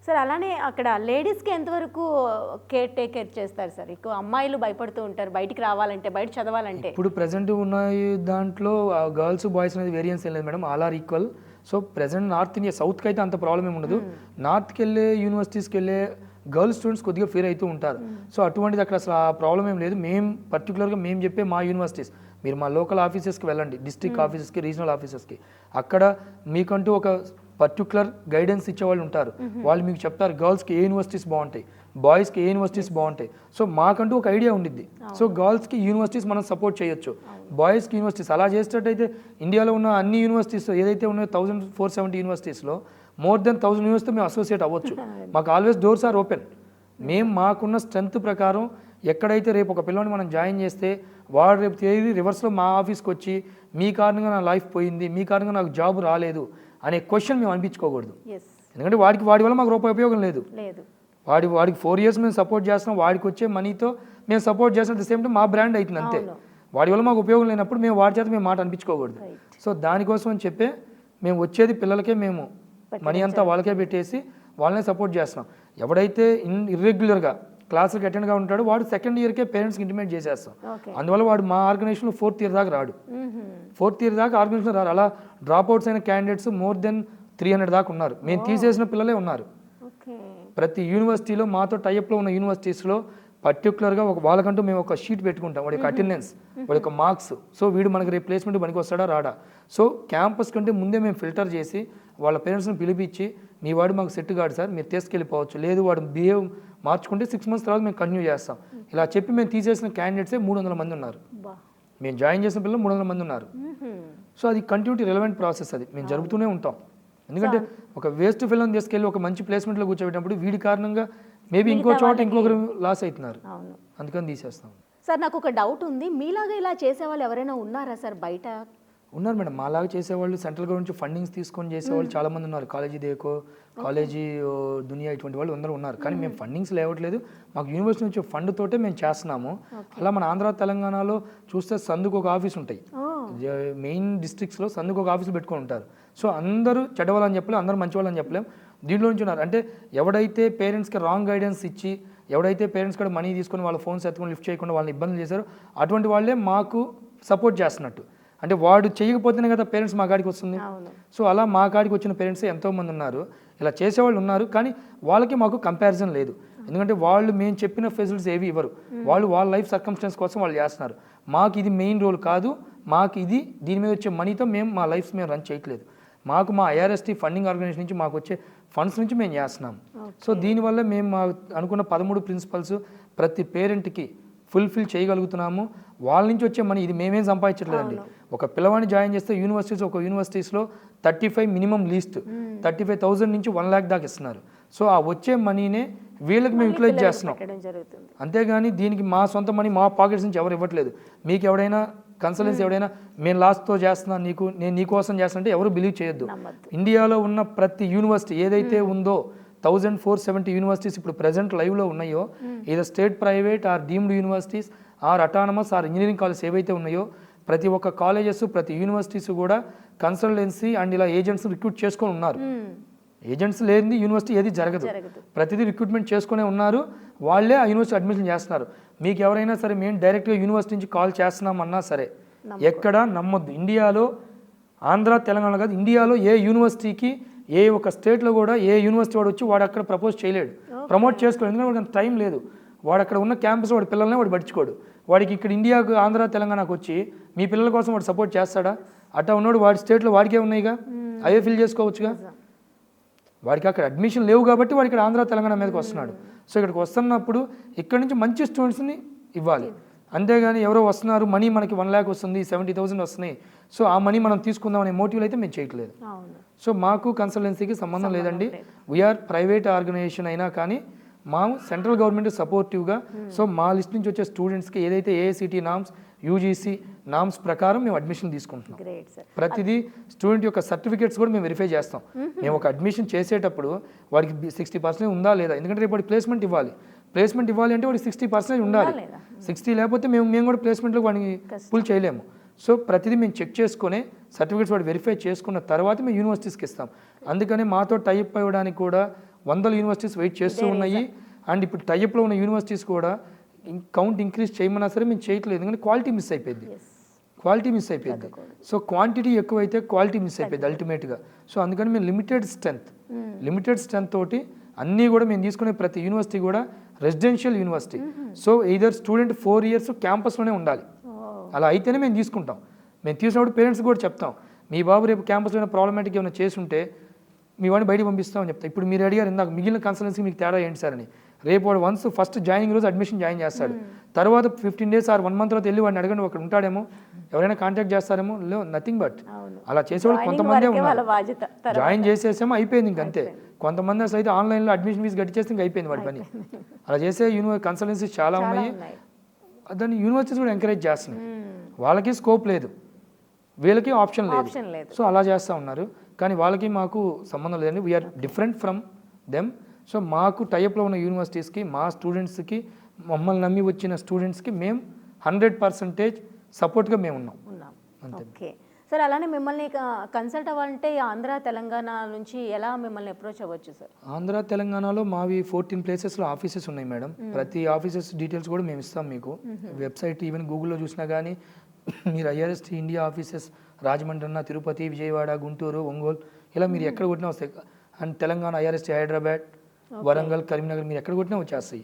సార్ అలానే అక్కడ లేడీస్కి ఎంతవరకు కేర్ చేస్తారు సార్? ఎక్కువ అమ్మాయిలు భయపడుతూ ఉంటారు బయటికి రావాలంటే, బయట చదవాలంటే. ఇప్పుడు ప్రెసెంట్ ఉన్న దాంట్లో గర్ల్స్ బాయ్స్ అనేది వేరియన్స్ ఏం లేదు madam, all are equal. So present north India, సౌత్కి అయితే అంత ప్రాబ్లం ఏమి ఉండదు. నార్త్కి వెళ్ళే యూనివర్సిటీస్కి వెళ్ళే గర్ల్స్ స్టూడెంట్స్ కొద్దిగా ఫీర్ అవుతూ ఉంటారు. సో అటువంటిది అక్కడ అసలు ఆ ప్రాబ్లం ఏం లేదు. పర్టికులర్గా మేము చెప్పే మా యూనివర్సిటీస్, మీరు మా లోకల్ ఆఫీసెస్కి వెళ్ళండి, డిస్ట్రిక్ట్ ఆఫీసెస్కి, రీజనల్ ఆఫీసెస్కి, అక్కడ మీకంటూ ఒక పర్టికులర్ గైడెన్స్ ఇచ్చేవాళ్ళు ఉంటారు. వాళ్ళు మీకు చెప్తారు గర్ల్స్కి ఏ యూనివర్సిటీస్ బాగుంటాయి, బాయ్స్కి ఏ యూనివర్సిటీస్ బాగుంటాయి. సో మాకంటూ ఒక ఐడియా ఉండిద్ది. సో గర్ల్స్కి యూనివర్సిటీస్ మనం సపోర్ట్ చేయొచ్చు, బాయ్స్కి యూనివర్సిటీస్. అలా చేసేటట్టయితే ఇండియాలో ఉన్న అన్ని యూనివర్సిటీస్ ఏదైతే ఉన్నాయో 1470 యూనివర్సిటీస్లో మోర్ దెన్ 1000 యూనివర్సిటీ మేము అసోసియేట్ అవ్వచ్చు. మాకు ఆల్వేస్ డోర్స్ ఆర్ ఓపెన్. మేము మాకున్న స్ట్రెంత్ ప్రకారం ఎక్కడైతే రేపు ఒక పిల్లని మనం జాయిన్ చేస్తే వాడు రేపు తేదీ రివర్స్లో మా ఆఫీస్కి వచ్చి మీ కారణంగా నా లైఫ్ పోయింది, మీ కారణంగా నాకు జాబ్ రాలేదు అనే క్వశ్చన్ మేము అనిపించుకోకూడదు. ఎందుకంటే వాడి వల్ల మాకు రూపాయి ఉపయోగం లేదు. వాడికి 4 years మేము సపోర్ట్ చేస్తున్నాం, వాడికి వచ్చే మనీతో మేము సపోర్ట్ చేసిన ద సేమ్ టైం మా బ్రాండ్ అవుతుంది అంతే. వాడి వల్ల మాకు ఉపయోగం లేనప్పుడు మేము వాడి చేత మేము మాట అనిపించుకోకూడదు. సో దానికోసం అని చెప్పే మేము వచ్చేది పిల్లలకే మేము మనీ అంతా వాళ్ళకే పెట్టేసి వాళ్ళనే సపోర్ట్ చేస్తున్నాం. ఎవడైతే ఇర్రెగ్యులర్గా క్లాసులకు అటెండ్గా ఉంటాడో వాడు 2nd yearకే పేరెంట్స్కి ఇంటిమేట్ చేసేస్తాం. అందువల్ల వాడు మా ఆర్గనైజేషన్లో 4th year దాకా రాడు. 4th year దాకా ఆర్గనైజేషన్ రారు. అలా డ్రాప్ అవుట్స్ అయిన క్యాండిడేట్స్ మోర్ దెన్ 300 దాకా ఉన్నారు. మేము తీసేసిన పిల్లలే ఉన్నారు. ప్రతి యూనివర్సిటీలో మాతో టైప్లో ఉన్న యూనివర్సిటీస్లో పర్టికులర్గా వాళ్ళకంటూ మేము ఒక షీట్ పెట్టుకుంటాం, వాడి యొక్క అటెండెన్స్, వాడి యొక్క మార్క్స్. సో వీడు మనకి రీప్లేస్మెంట్ పనికి వస్తాడా రాడా. సో క్యాంపస్ కంటే ముందే మేము ఫిల్టర్ చేసి వాళ్ళ పేరెంట్స్ని పిలిపించి మీ వాడు మాకు సెట్ కాదు సార్, మీరు తీసుకెళ్ళిపోవచ్చు, లేదు వాడు బిహేవ్ మార్చుకుంటే 6 months తర్వాత మేము కంటిన్యూ చేస్తాం. ఇలా చెప్పి మేము తీసేసిన క్యాండిడేట్సే 300 మంది ఉన్నారు. మేము జాయిన్ చేసిన పిల్లలు 300 మంది ఉన్నారు. సో అది కంటిన్యూటీ రిలవెంట్ ప్రాసెస్, అది మేము జరుపుతూనే ఉంటాం. ఎందుకంటే ఒక వేస్ట్ ఫిల్ని తీసుకెళ్ళి ఒక మంచి ప్లేస్మెంట్లో కూర్చోబెట్టినప్పుడు వీడి కారణంగా మేబీ ఇంకో చోట ఇంకొకరు లాస్ అవుతున్నారు, అందుకని తీసేస్తాం. సార్ నాకు ఒక డౌట్ ఉంది, మీలాగా ఇలా చేసేవాళ్ళు ఎవరైనా ఉన్నారా సార్ బయట? ఉన్నారు మేడం, మాలాగా చేసేవాళ్ళు, సెంట్రల్ గవర్నమెంట్ ఫండింగ్స్ తీసుకొని చేసేవాళ్ళు చాలా మంది ఉన్నారు. కాలేజీ దేకో, కాలేజీ దునియా, ఇటువంటి వాళ్ళు అందరూ ఉన్నారు. కానీ మేము ఫండింగ్స్ లేవట్లేదు, మాకు యూనివర్సిటీ నుంచి ఫండ్ తోటే మేము చేస్తున్నాము. అలా మన ఆంధ్ర తెలంగాణలో చూస్తే సందుకు ఒక ఆఫీస్ ఉంటాయి, మెయిన్ డిస్ట్రిక్ట్స్లో సందుకు ఒక ఆఫీసులు పెట్టుకొని ఉంటారు. సో అందరూ చెడ్డవాళ్ళని చెప్పలేం, అందరూ మంచి వాళ్ళని చెప్పలేం. దీంట్లో నుంచి ఉన్నారు అంటే ఎవడైతే పేరెంట్స్కి రాంగ్ గైడెన్స్ ఇచ్చి, ఎవడైతే పేరెంట్స్ కూడా మనీ తీసుకొని వాళ్ళ ఫోన్స్ ఎత్తుకొని లిఫ్ట్ చేయకుండా వాళ్ళని ఇబ్బందులు చేశారో అటువంటి వాళ్ళే మాకు సపోర్ట్ చేస్తున్నట్టు. అంటే వాడు చేయకపోతేనే కదా పేరెంట్స్ మా కాడికి వస్తుంది. సో అలా మా కాడికి వచ్చిన పేరెంట్స్ ఎంతోమంది ఉన్నారు, ఇలా చేసేవాళ్ళు ఉన్నారు. కానీ వాళ్ళకి మాకు కంపారిజన్ లేదు, ఎందుకంటే వాళ్ళు మేము చెప్పిన ఫెసిలిటీస్ ఏవి ఇవ్వరు. వాళ్ళు వాళ్ళ లైఫ్ సర్కమ్స్టెన్స్ కోసం వాళ్ళు చేస్తున్నారు. మాకు ఇది మెయిన్ రోల్ కాదు, మాకు ఇది దీని మీద వచ్చే మనీతో మేము మా లైఫ్స్ మేము రన్ చేయట్లేదు. మాకు మా ఐఆర్ఎస్టీ ఫండింగ్ ఆర్గనైజేషన్ నుంచి మాకు వచ్చే ఫండ్స్ నుంచి మేము చేస్తున్నాం. సో దీనివల్ల మేము మా అనుకున్న 13 ప్రిన్సిపల్స్ ప్రతి పేరెంట్కి ఫుల్ఫిల్ చేయగలుగుతున్నాము. వాళ్ళ నుంచి వచ్చే మనీ ఇది మేమేం సంపాదించట్లేదండి. ఒక పిల్లవాడిని జాయిన్ చేస్తే యూనివర్సిటీస్లో 35 మినిమం లీస్ట్ 35,000 నుంచి 1 lakh దాకా ఇస్తున్నారు. సో ఆ వచ్చే మనీనే వీళ్ళకి మేము యూటిలైజ్ చేస్తున్నాం, అంతేగాని దీనికి మా సొంత మనీ మా పాకెట్స్ నుంచి ఎవరు ఇవ్వట్లేదు. మీకు ఎవడైనా కన్సల్టెన్సీ ఎవడైనా నేను లాస్ట్తో చేస్తున్నాను, నేను నీకోసం చేస్తానంటే ఎవరు బిలీవ్ చేయొద్దు. ఇండియాలో ఉన్న ప్రతి యూనివర్సిటీ ఏదైతే ఉందో 1470 యూనివర్సిటీస్ ఇప్పుడు ప్రెజెంట్ లైవ్లో ఉన్నాయో, ఏదో state private or deemed universities or autonomous or engineering colleges ఏవైతే ఉన్నాయో ప్రతి ఒక్క కాలేజెస్ ప్రతి యూనివర్సిటీస్ కూడా కన్సల్టెన్సీ అండ్ ఇలా ఏజెంట్స్ రిక్రూట్ చేసుకొని ఉన్నారు. ఏజెంట్స్ లేనిది యూనివర్సిటీ ఏది జరగదు, ప్రతిదీ రిక్రూట్మెంట్ చేసుకునే ఉన్నారు. వాళ్ళే ఆ యూనివర్సిటీ అడ్మిషన్ చేస్తున్నారు. మీకు ఎవరైనా సరే మేము డైరెక్ట్గా యూనివర్సిటీ నుంచి కాల్ చేస్తున్నామన్నా సరే ఎక్కడా నమ్మొద్దు. ఇండియాలో ఆంధ్ర తెలంగాణ కాదు, ఇండియాలో ఏ యూనివర్సిటీకి ఏ ఒక స్టేట్లో కూడా ఏ యూనివర్సిటీ వాడు వచ్చి వాడు అక్కడ ప్రపోజ్ చేయలేడు, ప్రమోట్ చేసుకోలేడు. ఎందుకంటే వాడికి టైం లేదు. వాడు అక్కడ ఉన్న క్యాంపస్ వాడి పిల్లల్ని వాడు పట్టించుకోడు. వాడికి ఇక్కడ ఇండియాకు ఆంధ్ర తెలంగాణకు వచ్చి మీ పిల్లల కోసం వాడు సపోర్ట్ చేస్తాడా? అట్టా ఉన్నాడు వాడి స్టేట్లో వాడికే ఉన్నాయిగా, అవే ఫిల్ చేసుకోవచ్చుగా. వాడికి అక్కడ అడ్మిషన్ లేవు కాబట్టి వాడు ఇక్కడ ఆంధ్ర తెలంగాణ మీదకి వస్తున్నాడు. సో ఇక్కడికి వస్తున్నప్పుడు ఇక్కడ నుంచి మంచి స్టూడెంట్స్ని ఇవ్వాలి, అంతేగాని ఎవరో వస్తున్నారు మనీ మనకి 1 lakh వస్తుంది 70,000 వస్తున్నాయి సో ఆ మనీ మనం తీసుకుందాం అనే మోటివ్ అయితే మేము చేయట్లేదు. సో మాకు కన్సల్టెన్సీకి సంబంధం లేదండి. వీఆర్ ప్రైవేట్ ఆర్గనైజేషన్ అయినా కానీ మా సెంట్రల్ గవర్నమెంట్ సపోర్టివ్గా, సో మా లిస్ట్ నుంచి వచ్చే స్టూడెంట్స్కి ఏదైతే ఏఐసిటి నామ్స్ యూజీసీ నామ్స్ ప్రకారం మేము అడ్మిషన్ తీసుకుంటున్నాం. Great sir. ప్రతిదీ స్టూడెంట్ యొక్క సర్టిఫికేట్స్ కూడా మేము వెరిఫై చేస్తాం. మేము ఒక అడ్మిషన్ చేసేటప్పుడు వాడికి 60% ఉందా లేదా, ఎందుకంటే రేపు వాడి ప్లేస్మెంట్ ఇవ్వాలి అంటే వాడికి 60% ఉండాలి. 60 లేకపోతే మేము కూడా ప్లేస్మెంట్లో వాడిని పుల్ చేయలేము. సో ప్రతిదీ మేము చెక్ చేసుకుని సర్టిఫికేట్స్ వాడు వెరిఫై చేసుకున్న తర్వాత మేము యూనివర్సిటీస్కి ఇస్తాం. అందుకని మాతో టైప్ అవ్వడానికి కూడా 100 యూనివర్సిటీస్ వెయిట్ చేస్తూ ఉన్నాయి. అండ్ ఇప్పుడు టైప్లో ఉన్న యూనివర్సిటీస్ కూడా కౌంట్ ఇంక్రీజ్ చేయమన్నా సరే మేము చేయట్లేదు, ఎందుకంటే క్వాలిటీ మిస్ అయిపోయింది. సో క్వాంటిటీ ఎక్కువైతే క్వాలిటీ మిస్ అయిపోయింది అల్టిమేట్గా. సో అందుకని మేము లిమిటెడ్ స్ట్రెంత్ తోటి అన్నీ కూడా మేము తీసుకునే ప్రతి యూనివర్సిటీ కూడా residential university. So either student 4 years క్యాంపస్లోనే ఉండాలి. అలా అయితేనే మేము తీసుకుంటాం. మేము తీసినప్పుడు పేరెంట్స్ కూడా చెప్తాం, మీ బాబు రేపు క్యాంపస్లో ప్రాబ్లమాటిక్ ఏమైనా చేస్తుంటే మీ వాడిని బయట పంపిస్తామని చెప్తాం. ఇప్పుడు మీరు అడిగారు ఇందాక మిగిలిన కన్సల్టెన్సీ మీకు తేడా ఏంటి సార్ అని. రేపు వాడు వన్స్ ఫస్ట్ జాయినింగ్ రోజు అడ్మిషన్ జాయిన్ చేస్తాడు, తర్వాత 15 days ఆర్ 1 month తర్వాత వెళ్ళి వాడిని అడగండి అక్కడ ఉంటాడేమో, ఎవరైనా కాంటాక్ట్ చేస్తారేమో, నథింగ్ బట్ అలా చేసేవాళ్ళు కొంతమందే ఉన్నారు. జాయిన్ చేసేసామో అయిపోయింది ఇంకంతే. కొంతమంది అసలు అయితే ఆన్లైన్లో అడ్మిషన్ ఫీజు గట్టి చేస్తే ఇంకా అయిపోయింది వాడి పని. అలా చేసే కన్సల్టెన్సీస్ చాలా ఉన్నాయి. దాన్ని యూనివర్సిటీస్ కూడా ఎంకరేజ్ చేస్తున్నాయి. వాళ్ళకి స్కోప్ లేదు, వీళ్ళకి ఆప్షన్ లేదు. సో అలా చేస్తూ ఉన్నారు. కానీ వాళ్ళకి మాకు సంబంధం లేదండి. We are different from them. So మాకు టైప్లో ఉన్న యూనివర్సిటీస్కి, మా స్టూడెంట్స్కి, మమ్మల్ని నమ్మి వచ్చిన స్టూడెంట్స్కి మేము 100% సపోర్ట్గా మేము ఉన్నాం. అంతే. Okay sir. అలానే మిమ్మల్ని కన్సల్ట్ అవ్వాలంటే ఆంధ్ర తెలంగాణ నుంచి ఎలా మిమ్మల్ని అప్రోచ్ అవ్వచ్చు సార్? ఆంధ్ర తెలంగాణలో మావి 14 places ఆఫీసెస్ ఉన్నాయి మేడం. ప్రతి ఆఫీసెస్ డీటెయిల్స్ కూడా మేము ఇస్తాం మీకు. వెబ్సైట్ ఈవెన్ గూగుల్లో చూసినా కానీ మీరు ఐఆర్ఎస్ ఇండియా ఆఫీసెస్ రాజమండ్రి అన్న, తిరుపతి, విజయవాడ, గుంటూరు, ఒంగోలు ఇలా మీరు ఎక్కడ కొట్టినా వస్తాయి. అండ్ తెలంగాణ ఐఆర్ఎస్ హైదరాబాద్, వరంగల్, కరీంనగర్ మీరు ఎక్కడ కొట్టినా వచ్చేస్తాయి.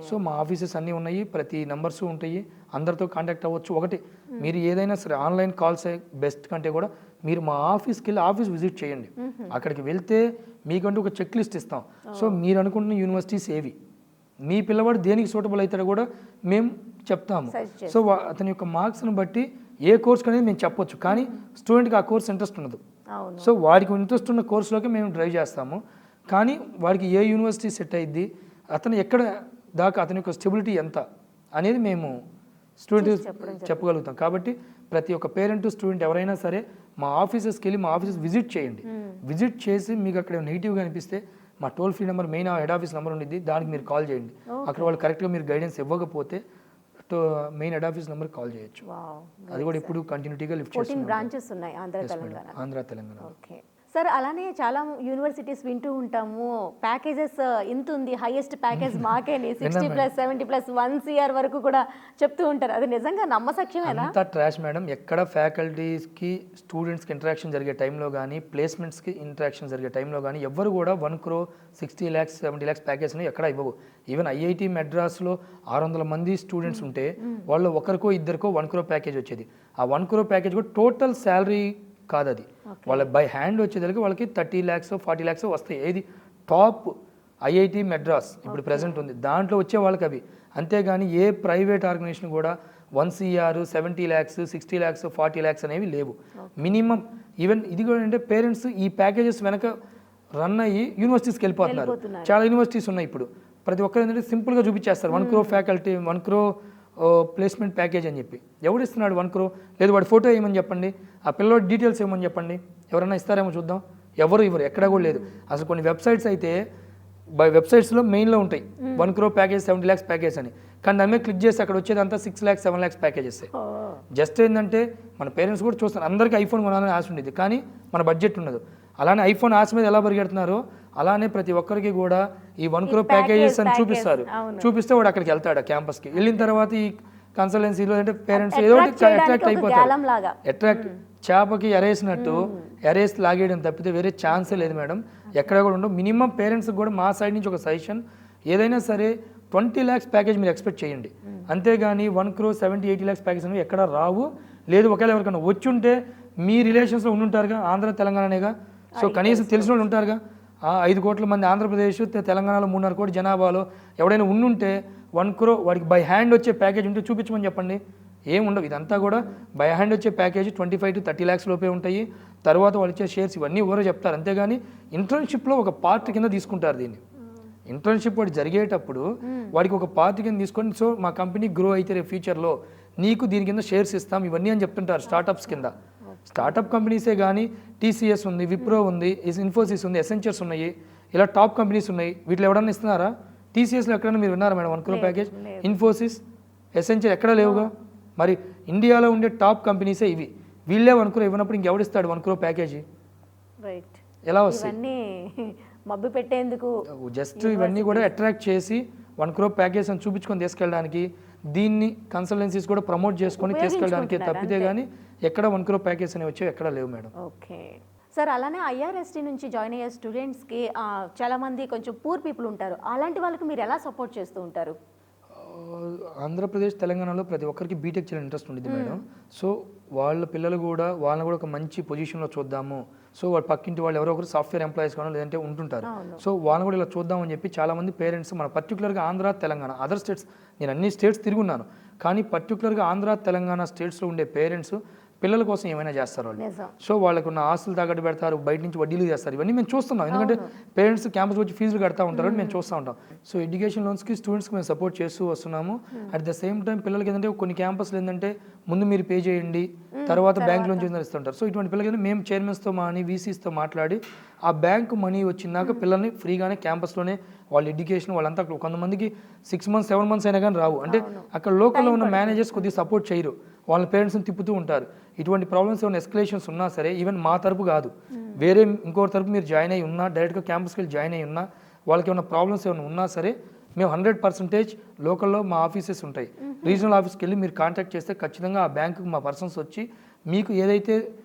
సో మా ఆఫీసెస్ అన్నీ ఉన్నాయి, ప్రతి నంబర్స్ ఉంటాయి, అందరితో కాంటాక్ట్ అవ్వచ్చు. ఒకటి మీరు ఏదైనా సరే ఆన్లైన్ కాల్స్ బెస్ట్ కంటే కూడా మీరు మా ఆఫీస్కి వెళ్ళి ఆఫీస్ విజిట్ చేయండి. అక్కడికి వెళ్తే మీకంటూ ఒక చెక్ లిస్ట్ ఇస్తాం. సో మీరు అనుకుంటున్న యూనివర్సిటీస్ ఏవి, మీ పిల్లవాడు దేనికి సూటబుల్ అవుతాడో కూడా మేము చెప్తాము. సో అతని యొక్క మార్క్స్ని బట్టి ఏ కోర్స్ అనేది మేము చెప్పొచ్చు, కానీ స్టూడెంట్కి ఆ కోర్స్ ఇంట్రెస్ట్ ఉండదు. సో వాడికి ఇంట్రెస్ట్ ఉన్న కోర్సులోకి మేము డ్రైవ్ చేస్తాము. కానీ వాడికి ఏ యూనివర్సిటీ సెట్ అయ్యిద్ది, అతను ఎక్కడ దాకా అతని యొక్క స్టెబిలిటీ ఎంత అనేది మేము స్టూడెంట్ చెప్పగలుగుతాం. కాబట్టి ప్రతి ఒక్క పేరెంట్, స్టూడెంట్ ఎవరైనా సరే మా ఆఫీసెస్కి వెళ్ళి మా ఆఫీసెస్ విజిట్ చేయండి. విజిట్ చేసి మీకు అక్కడ నెగిటివ్గా అనిపిస్తే మా toll free number, main head office number ఉండిద్ది, దానికి మీరు కాల్ చేయండి. అక్కడ వాళ్ళు కరెక్ట్గా మీరు గైడెన్స్ ఇవ్వకపోతే main head office number call చేయొచ్చు. అది కూడా ఇప్పుడు కంటిన్యూటీగా లిఫ్ట్ చేస్తున్నాం. 14 branches ఉన్నాయి ఆంధ్ర తెలంగాణ. Okay sir. అలానే చాలా యూనివర్సిటీస్ వింటూ ఉంటాము, ప్యాకేజెస్ ఇంత ఉంది, హైయెస్ట్ ప్యాకేజ్ మాకేని 60+, 70+, 1 CR వరకు కూడా చెప్తూ ఉంటారు. అది నిజంగా నమ్మసక్యమేనా? అంతా ట్రాష్ మేడం. ఎక్కడ ఫ్యాకల్టీస్కి స్టూడెంట్స్కి ఇంటరాక్షన్ జరిగే టైంలో కానీ, ప్లేస్మెంట్స్కి ఇంటరాక్షన్ జరిగే టైంలో కానీ ఎవరు కూడా 1 crore 60 lakhs 70 lakhs ప్యాకేజ్ని ఎక్కడ ఇవ్వవు. ఈవెన్ ఐఐటి మెడ్రాస్లో 600 మంది స్టూడెంట్స్ ఉంటే వాళ్ళు ఒకరికో ఇద్దరికో 1 crore ప్యాకేజ్ వచ్చేది. ఆ 1 crore ప్యాకేజ్ కూడా టోటల్ శాలరీ కాదు, అది వాళ్ళ బై హ్యాండ్ వచ్చేదానికి వాళ్ళకి 30 lakhs 40 lakhs వస్తాయి. ఏది టాప్ ఐఐటి మెడ్రాస్ ఇప్పుడు ప్రెసెంట్ ఉంది దాంట్లో వచ్చే వాళ్ళకి అవి. అంతేగాని ఏ ప్రైవేట్ ఆర్గనైజేషన్ కూడా 1 CR 70 lakhs 60 lakhs 40 lakhs అనేవి లేవు. మినిమం ఈవెన్ ఇది కూడా అంటే పేరెంట్స్ ఈ ప్యాకేజెస్ వెనక రన్ అయ్యి యూనివర్సిటీస్కి వెళ్ళిపోతున్నారు. చాలా యూనివర్సిటీస్ ఉన్నాయి ఇప్పుడు. ప్రతి ఒక్కరు ఏంటంటే సింపుల్గా చూపించేస్తారు 1 crore faculty, 1 crore placement package అని చెప్పి. ఎవడు ఇస్తున్నాడు 1 crore? లేదు వాడి ఫోటో ఏమని చెప్పండి, ఆ పిల్లవాడి డీటెయిల్స్ ఏమని చెప్పండి, ఎవరైనా ఇస్తారేమో చూద్దాం. ఎవరు ఇవ్వరు, ఎక్కడా కూడా లేదు. అసలు కొన్ని వెబ్సైట్స్ అయితే వెబ్సైట్స్లో మెయిన్లో ఉంటాయి 1 crore ప్యాకేజ్ 70 lakhs ప్యాకేజ్ అని, కానీ దాని మీద క్లిక్ చేసి అక్కడ వచ్చేదంతా 6 lakhs 7 lakhs ప్యాకేజెస్. జస్ట్ ఏంటంటే మన పేరెంట్స్ కూడా చూస్తారు, అందరికీ ఐఫోన్ కొనాలని ఆశ ఉండేది కానీ మన బడ్జెట్ ఉండదు. అలానే ఐఫోన్ ఆశ మీద ఎలా పరిగెడుతున్నారో అలానే ప్రతి ఒక్కరికి కూడా ఈ 1 crore ప్యాకేజెస్ అని చూపిస్తారు. చూపిస్తే వాడు అక్కడికి వెళ్తాడు క్యాంపస్కి. వెళ్ళిన తర్వాత ఈ కన్సల్టెన్సీలో అంటే పేరెంట్స్ ఏదో ఒకటి అట్రాక్ట్ అయిపోతారు. అట్రాక్ట్ చేపకి ఎరేసినట్టు ఎరేసి లాగేయడం తప్పితే వేరే ఛాన్సే లేదు మేడం, ఎక్కడ కూడా ఉండవు. మినిమం పేరెంట్స్కి కూడా మా సైడ్ నుంచి ఒక సజెషన్, ఏదైనా సరే 20 lakhs ప్యాకేజ్ మీరు ఎక్స్పెక్ట్ చేయండి. అంతేగాని 1 crore 70-80 lakhs ప్యాకేజ్ అనేవి ఎక్కడ రావు. లేదు ఒకవేళ ఎవరికైనా వచ్చి ఉంటే మీ రిలేషన్స్లో ఉండుంటారుగా, ఆంధ్ర తెలంగాణనేగా. సో కనీసం తెలిసిన వాళ్ళు ఉంటారుగా. 5 కోట్ల మంది ఆంధ్రప్రదేశ్ తెలంగాణలో 3.5 కోట్ల జనాభాలో ఎవడైనా ఉండుంటే 1 crore వాడికి బై హ్యాండ్ వచ్చే ప్యాకేజ్ ఉంటే చూపించమని చెప్పండి. ఏం ఉండవు. ఇదంతా కూడా బై హ్యాండ్ వచ్చే ప్యాకేజ్ 25 to 30 lakhs లోపే ఉంటాయి. తర్వాత వాళ్ళు ఇచ్చే షేర్స్ ఇవన్నీ ఎవరో చెప్తారు. అంతేగాని ఇంటర్న్షిప్లో ఒక పార్ట్ కింద తీసుకుంటారు దీన్ని. ఇంటర్న్షిప్ వాడు జరిగేటప్పుడు వాడికి ఒక పార్ట్ కింద తీసుకొని, సో మా కంపెనీ గ్రో అయితే రేపు ఫ్యూచర్లో నీకు దీని కింద షేర్స్ ఇస్తాం ఇవన్నీ అని చెప్తుంటారు స్టార్టప్స్ కింద. స్టార్టప్ కంపెనీసే కానీ టీసీఎస్ ఉంది, విప్రో ఉంది, ఇన్ఫోసిస్ ఉంది, ఎసెంచర్స్ ఉన్నాయి, ఇలా టాప్ కంపెనీస్ ఉన్నాయి. వీటిలో ఎవడన్నా ఇస్తున్నారా? టీసీఎస్లో ఎక్కడైనా మీరు విన్నారా madam 1 crore package? Infosys, Accenture ఎక్కడ లేవుగా. మరి ఇండియాలో ఉండే టాప్ కంపెనీసే ఇవి. వీళ్ళే 1 crore ఇవ్వనప్పుడు ఇంకెవడిస్తాడు 1 crore ప్యాకేజీ? రైట్. ఎలా వస్తాయి? ఇవన్నీ మబ్బు పెట్టేందుకు జస్ట్ ఇవన్నీ కూడా అట్రాక్ట్ చేసి 1 crore ప్యాకేజ్ అని చూపించుకొని తీసుకెళ్ళడానికి, దీన్ని కన్సల్టెన్సీస్ కూడా ప్రమోట్ చేసుకొని తీసుకెళ్ళడానికి తప్పితే కానీ ఎక్కడ 1 crore ప్యాకేజ్ అనేవి వచ్చేవి ఎక్కడ లేవు మేడం. Okay sir. అలానే ఐఆర్ఎస్టీ నుంచి జాయిన్ అయ్యే స్టూడెంట్స్కి చాలామంది కొంచెం పూర్ పీపుల్ ఉంటారు, అలాంటి వాళ్ళకి మీరు ఎలా సపోర్ట్ చేస్తూ ఉంటారు? ఆంధ్రప్రదేశ్, తెలంగాణలో ప్రతి ఒక్కరికి బీటెక్ చేయాలని ఇంట్రెస్ట్ ఉంటుంది మేడం. సో వాళ్ళ పిల్లలు కూడా వాళ్ళని కూడా ఒక మంచి పొజిషన్లో చూద్దాము. సో వాళ్ళ పక్కింటి వాళ్ళు ఎవరో ఒకరు సాఫ్ట్వేర్ ఎంప్లాయీస్ కానీ లేదంటే ఉంటుంటారు. సో వాళ్ళని కూడా ఇలా చూద్దామని చెప్పి చాలామంది పేరెంట్స్, మన పర్టికులర్గా ఆంధ్ర, తెలంగాణ, అదర్ స్టేట్స్, నేను అన్ని స్టేట్స్ తిరుగున్నాను కానీ పర్టికులర్గా ఆంధ్ర, తెలంగాణ స్టేట్స్లో ఉండే పేరెంట్స్ పిల్లల కోసం ఏమైనా చేస్తారు వాళ్ళు. సో వాళ్ళకు ఉన్న ఆస్తులు తాకట్టు పెడతారు, బయట నుంచి వడ్డీలు చేస్తారు. ఇవన్నీ మేము చూస్తున్నాం, ఎందుకంటే పేరెంట్స్ క్యాంపస్ వచ్చి ఫీజులు కడతా ఉంటారు, మేము చూస్తూ ఉంటాం. సో ఎడ్యుకేషన్ లోన్స్కి స్టూడెంట్స్కి మేము సపోర్ట్ చేస్తూ వస్తున్నాము. అట్ ద సేమ్ టైం పిల్లలకి ఏంటంటే కొన్ని క్యాంపస్లు ఏంటంటే ముందు మీరు పే చేయండి, తర్వాత బ్యాంక్ నుంచి ఇస్తుంటారు. సో ఇటువంటి పిల్లలకి మేము చైర్మన్స్తో కానీ వీసీస్తో మాట్లాడి ఆ బ్యాంక్ మనీ వచ్చిందాక పిల్లల్ని ఫ్రీగానే క్యాంపస్లోనే వాళ్ళ ఎడ్యుకేషన్ వాళ్ళంతా, కొంతమందికి 6 months 7 months అయినా కానీ రావు, అంటే అక్కడ లోకల్లో ఉన్న మేనేజర్స్ కొద్దిగా సపోర్ట్ చేయరు, వాళ్ళ పేరెంట్స్ని తిప్పుతూ ఉంటారు. ఇటువంటి ప్రాబ్లమ్స్ ఏమైనా ఎస్కలేషన్స్ ఉన్నా సరే, ఈవెన్ మా తరపు కాదు, వేరే ఇంకోటి తరపు మీరు జాయిన్ అయ్యి ఉన్నా, డైరెక్ట్గా క్యాంపస్కి వెళ్ళి జాయిన్ అయ్యి ఉన్నా, వాళ్ళకి ఏమైనా ప్రాబ్లమ్స్ ఏమైనా ఉన్నా సరే మేము 100% లోకల్లో మా ఆఫీసెస్ ఉంటాయి, రీజనల్ ఆఫీస్కి వెళ్ళి మీరు కాంటాక్ట్ చేస్తే ఖచ్చితంగా ఆ బ్యాంకుకి మా పర్సన్స్ వచ్చి మీకు ఏదైతే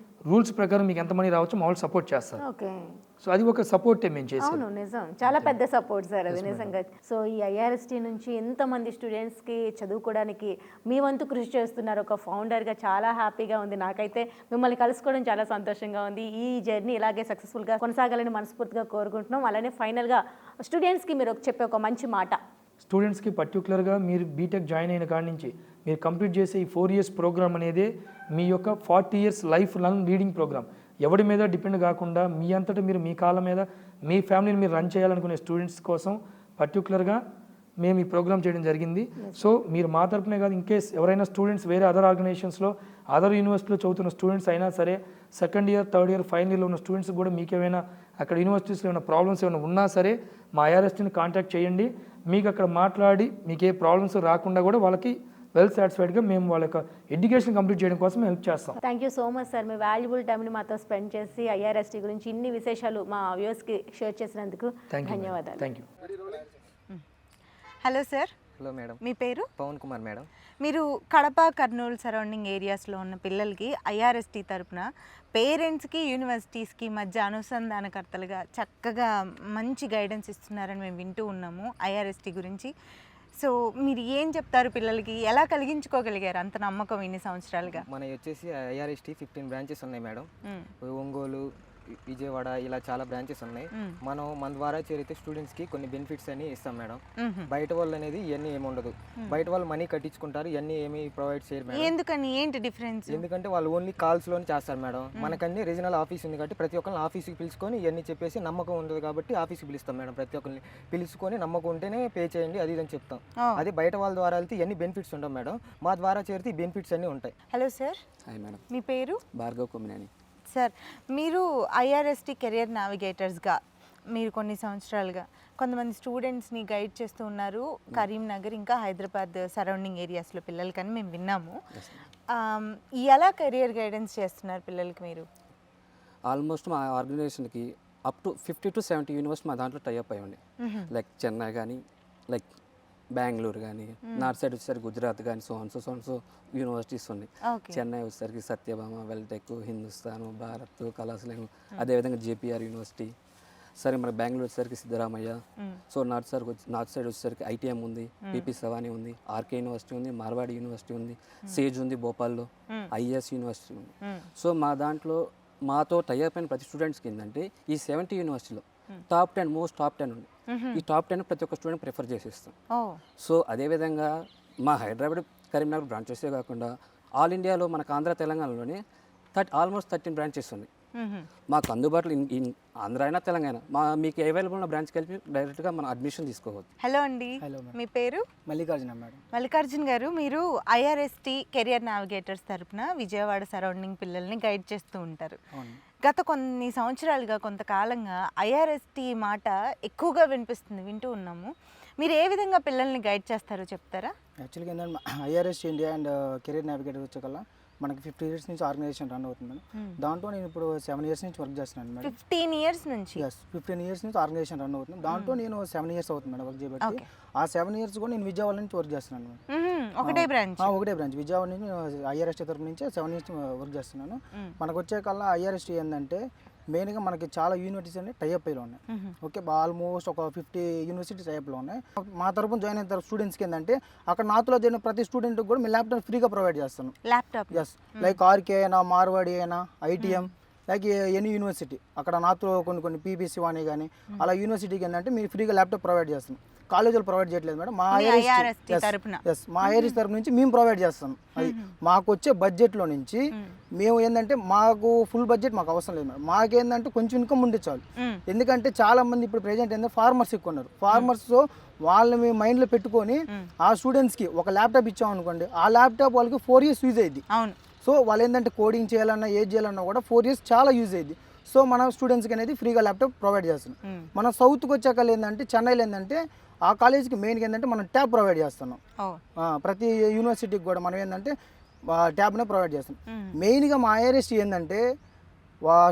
రూల్స్ ప్రకారం మీకు ఎంత మనీ రావచ్చో మా వాళ్ళు సపోర్ట్ చేస్తారు. ఓకే. సో అది ఒక సపోర్టే మేము చేసాం. అవును, నిజం, చాలా పెద్ద సపోర్ట్ సార్ అది నిజంగా. సో ఈ ఐఆర్ఎస్టీ నుంచి ఎంతమంది స్టూడెంట్స్కి చదువుకోవడానికి మీ వంతు కృషి చేస్తున్నారు ఒక ఫౌండర్గా, చాలా హ్యాపీగా ఉంది. నాకైతే మిమ్మల్ని కలుసుకోవడం చాలా సంతోషంగా ఉంది. ఈ జర్నీ ఇలాగే సక్సెస్ఫుల్గా కొనసాగాలని మనస్ఫూర్తిగా కోరుకుంటున్నాం. అలానే ఫైనల్గా స్టూడెంట్స్కి మీరు చెప్పే ఒక మంచి మాట. స్టూడెంట్స్కి పర్టికులర్గా మీరు బీటెక్ జాయిన్ అయిన కాడి నుంచి మీరు కంప్లీట్ చేసే ఈ 4 years ప్రోగ్రామ్ అనేది మీ యొక్క 40 years lifelong leading programme. ఎవరి మీద డిపెండ్ కాకుండా మీ అంతటా మీరు మీ కాళ్ళ మీద మీ ఫ్యామిలీని మీరు రన్ చేయాలనుకునే స్టూడెంట్స్ కోసం పర్టికులర్గా మేము ఈ ప్రోగ్రామ్ చేయడం జరిగింది. సో మీరు మా తరపునే కాదు, ఇన్కేస్ ఎవరైనా స్టూడెంట్స్ వేరే అదర్ ఆర్గనైజేషన్స్లో, అదర్ యూనివర్సిటీలో చదువుతున్న స్టూడెంట్స్ అయినా సరే, 2nd year 3rd year final ఇయర్లో ఉన్న స్టూడెంట్స్ కూడా మీకు ఏమైనా అక్కడ యూనివర్సిటీస్లో ఏమైనా ప్రాబ్లమ్స్ ఏమైనా ఉన్నా సరే మా ఐఆర్ఎస్టీని కాంటాక్ట్ చేయండి. మీకు అక్కడ మాట్లాడి మీకు ఏ ప్రాబ్లమ్స్ రాకుండా కూడా వాళ్ళకి వెల్ సాటిస్ఫైడ్గా మేము వాళ్ళ యొక్క ఎడ్యుకేషన్ కంప్లీట్ చేయడం కోసం హెల్ప్ చేస్తాం. Thank you so much sir, me valuable టైంని మాతో స్పెండ్ చేసి ఐఆర్ఎస్టీ గురించి ఇన్ని విశేషాలు మా వ్యూవర్స్కి షేర్ చేసినందుకు ధన్యవాదాలు. Thank you. Hello sir. Hello madam. మీ పేరు? పవన్ కుమార్ మేడం. మీరు కడప, కర్నూలు సరౌండింగ్ ఏరియాస్లో ఉన్న పిల్లలకి ఐఆర్ఎస్టీ తరపున పేరెంట్స్కి, యూనివర్సిటీస్కి మధ్య అనుసంధానకర్తలుగా చక్కగా మంచి గైడెన్స్ ఇస్తున్నారని మేము వింటూ ఉన్నాము ఐఆర్ఎస్టీ గురించి. సో మీరు ఏం చెప్తారు పిల్లలకి, ఎలా కలిగించుకోగలిగారు అంత నమ్మకం ఇన్ని సంవత్సరాలుగా? మన వచ్చేసి ఐఆర్ఎస్టీ 15 బ్రాంచెస్ ఉన్నాయి మేడం. ఒంగోలు, విజయవాడ ఇలా చాలా బ్రాంచెస్ ఉన్నాయి. మనం మన ద్వారా చేరితే స్టూడెంట్స్ కి కొన్ని బెనిఫిట్స్ అని ఇస్తాం మేడం. బయట వాళ్ళు అనేది ఇవన్నీ ఏమి ఉండదు, బయట వాళ్ళు మనీ కట్టించుకుంటారు, ఇవన్నీ ఏమి ప్రొవైడ్ చేయరు మేడం. ఎందుకని, ఏంటి డిఫరెన్స్? ఎందుకంటే వాళ్ళు ఓన్లీ కాల్స్ లోనే చేస్తారు మేడం. మనకన్నీ రీజనల్ ఆఫీస్ ఉంది కాబట్టి ప్రతి ఒక్కరిని ఆఫీస్కి పిలుచుకొని ఇవన్నీ చెప్పేసి నమ్మకం ఉండదు కాబట్టి ఆఫీస్కి పిలుస్తాం మేడం. ప్రతి ఒక్కరిని పిలుచుకొని నమ్మకం ఉంటేనే పే చేయండి అది అని చెప్తాం. అదే బయట వాళ్ళ ద్వారా వెళ్తే ఇవన్నీ బెనిఫిట్స్ ఉండవు మేడం, మా ద్వారా చేరితే ఈ బెనిఫిట్స్ అన్నీ ఉంటాయి. Hello sir. Hi madam. మీ పేరు? భార్గవ్ కొమ్మినేని. సార్, మీరు ఐఆర్ఎస్టీ కెరియర్ నావిగేటర్స్గా మీరు కొన్ని సంవత్సరాలుగా కొంతమంది స్టూడెంట్స్ని గైడ్ చేస్తూ ఉన్నారు కరీంనగర్ ఇంకా హైదరాబాద్ సరౌండింగ్ ఏరియాస్లో పిల్లలకని మేము విన్నాము. ఎలా కెరియర్ గైడెన్స్ చేస్తున్నారు పిల్లలకి మీరు? ఆల్మోస్ట్ మా ఆర్గనైజేషన్కి అప్ టు 50 to 70 యూనివర్సిటీ మా దాంట్లో టైఅప్ అయ్యండి. లైక్ చెన్నై కానీ, లైక్ బెంగళూరు కానీ, నార్త్ సైడ్ వచ్చేసరికి గుజరాత్ కానీ, సో యూనివర్సిటీస్ ఉన్నాయి. చెన్నై వచ్చేసరికి సత్యభామ, వెల్టెక్, హిందుస్థాన్, భారత్, కళాశాల, అదేవిధంగా జేపీఆర్ యూనివర్సిటీ. సరే మన బెంగళూరు వచ్చేసరికి సిద్ధరామయ్య. సో నార్త్ సైడ్ వచ్చేసరికి ఐటీఎం ఉంది, పిపి సవానీ ఉంది, ఆర్కే యూనివర్సిటీ ఉంది, మార్వాడి యూనివర్సిటీ ఉంది, సేజ్ ఉంది భోపాల్లో, ఐఎస్ యూనివర్సిటీ ఉంది. సో మా దాంట్లో మాతో టైఅప్ అయిన ప్రతి స్టూడెంట్స్కి ఏంటంటే ఈ 70 యూనివర్సిటీలో టాప్ 10 మోస్ట్ టాప్ 10 ఉంది. ఈ టాప్ 10 ప్రతి ఒక్క స్టూడెంట్ ప్రిఫర్ చేసేస్తాం. సో అదేవిధంగా మా హైదరాబాద్, కరీంనగర్ బ్రాంచెసే కాకుండా ఆల్ ఇండియాలో మనకు ఆంధ్ర, తెలంగాణలోనే ఆల్మోస్ట్ 13 బ్రాంచెస్ ఉన్నాయి. మాకు అందుబాటులో ఆంధ్ర అయినా తెలంగాణ మీకు అవైలబుల్ ఉన్న బ్రాంచ్కి వెళ్ళి డైరెక్ట్గా మనం అడ్మిషన్ తీసుకోవచ్చు. హలో అండి, హలో మేడం. మీ పేరు? మల్లికార్జున మేడం. మల్లికార్జున్ గారు, మీరు ఐఆర్ఎస్టీ కెరియర్ నావిగేటర్స్ తరపున విజయవాడ సరౌండింగ్ పిల్లల్ని గైడ్ చేస్తూ ఉంటారు. అవును. గత కొన్ని సంవత్సరాలుగా కొంతకాలంగా ఐఆర్ఎస్టీ మాట ఎక్కువగా వింటూ ఉన్నాము. మీరు ఏ విధంగా పిల్లల్ని గైడ్ చేస్తారో చెప్తారా? యాక్చువల్గా ఏంటంటే IRS India and career navigator వచ్చేకల్లా మనకి 15 years నుంచి ఆర్గనైజేషన్ రన్ అవుతుంది మేడం. దాంట్లో నేను ఇప్పుడు 7 years నుంచి వర్క్ చేస్తున్నాను మేడం. 15 years నుంచి? ఎస్, 15 years నుంచి ఆర్గనైజేషన్ రన్ అవుతుంది. దాంట్లో నేను 7 years అవుతుంది మేడం వర్క్ చేయబట్టి. ఆ 7 years కూడా నేను విజయవాడ నుంచి వర్క్ చేస్తున్నాను మేడం. ఒకటే బ్రాంచ్? ఒకటే బ్రాంచ్ విజయవాడ నుంచి ఐఆర్ఎస్టీ తరపు నుంచి 7 years వర్క్ చేస్తున్నాను. మనకు వచ్చే కల్లా ఐఆర్ఎస్టీ ఏంటంటే మెయిన్గా మనకి చాలా యూనివర్సిటీస్ అన్ని టైఅప్ అయ్యి ఉన్నాయి. ఓకే, ఆల్మోస్ట్ ఒక 50 యూనివర్సిటీస్ టైఅప్లో ఉన్నాయి. మా తరపున జాయిన్ అయిన స్టూడెంట్స్కి ఏంటంటే అక్కడ నాతో జరిగిన ప్రతి స్టూడెంట్కి కూడా మేము ల్యాప్టాప్ ఫ్రీగా ప్రొవైడ్ చేస్తాను. ల్యాప్టాప్? ఎస్, లైక్ ఆర్కే అయినా, మార్వాడి అయినా, ఐటీఎం, లైక్ ఎనీ యూనివర్సిటీ అక్కడ నాతో కొన్ని పీపీసీ వాణి కానీ అలా యూనివర్సిటీకి ఏంటంటే మీరు ఫ్రీగా ల్యాప్టాప్ ప్రొవైడ్ చేస్తాం. కాలేజీలు ప్రొవైడ్ చేయట్లేదు మేడం, మా ఐఆర్ఎస్టీ తరపు నుంచి మేము ప్రొవైడ్ చేస్తాం. అది మాకు వచ్చే బడ్జెట్లో నుంచి మేము ఏంటంటే మాకు ఫుల్ బడ్జెట్ మాకు అవసరం లేదు మేడం. మాకేంటంటే కొంచెం ఇన్కమ్ ఉంటే చాలు. ఎందుకంటే చాలా మంది ఇప్పుడు ప్రెజెంట్ ఏంటంటే ఫార్మర్స్ ఎక్కువ ఉన్నారు. ఫార్మర్స్ వాళ్ళని మేము మైండ్లో పెట్టుకొని ఆ స్టూడెంట్స్కి ఒక ల్యాప్టాప్ ఇచ్చామనుకోండి, ఆ ల్యాప్టాప్ వాళ్ళకి 4 years యూజ్ అయ్యింది. అవును. సో వాళ్ళు ఏంటంటే కోడింగ్ చేయాలన్నా ఏది చేయాలన్నా కూడా 4 years చాలా యూజ్ అయ్యింది. సో మన స్టూడెంట్స్కి అనేది ఫ్రీగా ల్యాప్టాప్ ప్రొవైడ్ చేస్తున్నాం. మన సౌత్కి వచ్చాక ఏంటంటే చెన్నైలో ఏంటంటే ఆ కాలేజీకి మెయిన్గా ఏంటంటే మనం ట్యాబ్ ప్రొవైడ్ చేస్తున్నాం. ప్రతి యూనివర్సిటీకి కూడా మనం ఏంటంటే ట్యాబ్నే ప్రొవైడ్ చేస్తున్నాం. మెయిన్గా మా ఐఆర్ఎస్టీ ఏంటంటే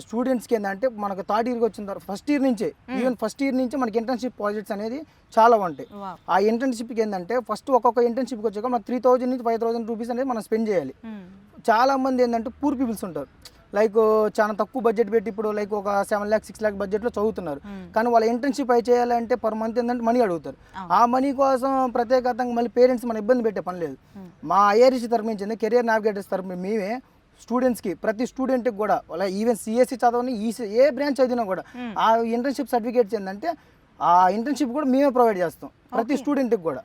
స్టూడెంట్స్కి ఏంటంటే మనకు థర్డ్ ఇయర్కి వచ్చిన తర్వాత ఫస్ట్ ఇయర్ నుంచే ఈవెన్ ఫస్ట్ ఇయర్ నుంచి మనకి ఇంటర్న్షిప్ ప్రాజెక్ట్స్ అనేది చాలా ఉంటాయి. ఆ ఇంటర్న్షిప్కి ఏంటంటే ఫస్ట్ ఒక్కొక్క ఇంటర్న్షిప్కి వచ్చాక మనకు 3,000 నుంచి 5,000 రూపీస్ అనేది మనం స్పెండ్ చేయాలి. చాలా మంది ఏంటంటే పూర్ పీపుల్స్ ఉంటారు, లైక్ చాలా తక్కువ బడ్జెట్ పెట్టి ఇప్పుడు లైక్ ఒక 7 lakhs 6 lakh బడ్జెట్లో చదువుతున్నారు. కానీ వాళ్ళ ఇంటర్న్షిప్ అయి చేయాలంటే పర్ మంత్ ఏంటంటే మనీ అడుగుతారు. ఆ మనీ కోసం ప్రత్యేకంగా మళ్ళీ పేరెంట్స్ మన ఇబ్బంది పెట్టే పని లేదు. మా ఐఆర్ఎస్టీ తరపు నుంచి కెరియర్ నావిగేటర్స్ తరపు మేమే స్టూడెంట్స్కి ప్రతి స్టూడెంట్కి కూడా అలా ఈవెన్ సిఎస్సి చదవని ఏ బ్రాంచ్ చదివినా కూడా ఆ ఇంటర్న్షిప్ సర్టిఫికేట్స్ ఏంటంటే ఆ ఇంటర్న్షిప్ కూడా మేమే ప్రొవైడ్ చేస్తాం ప్రతి స్టూడెంట్కి కూడా.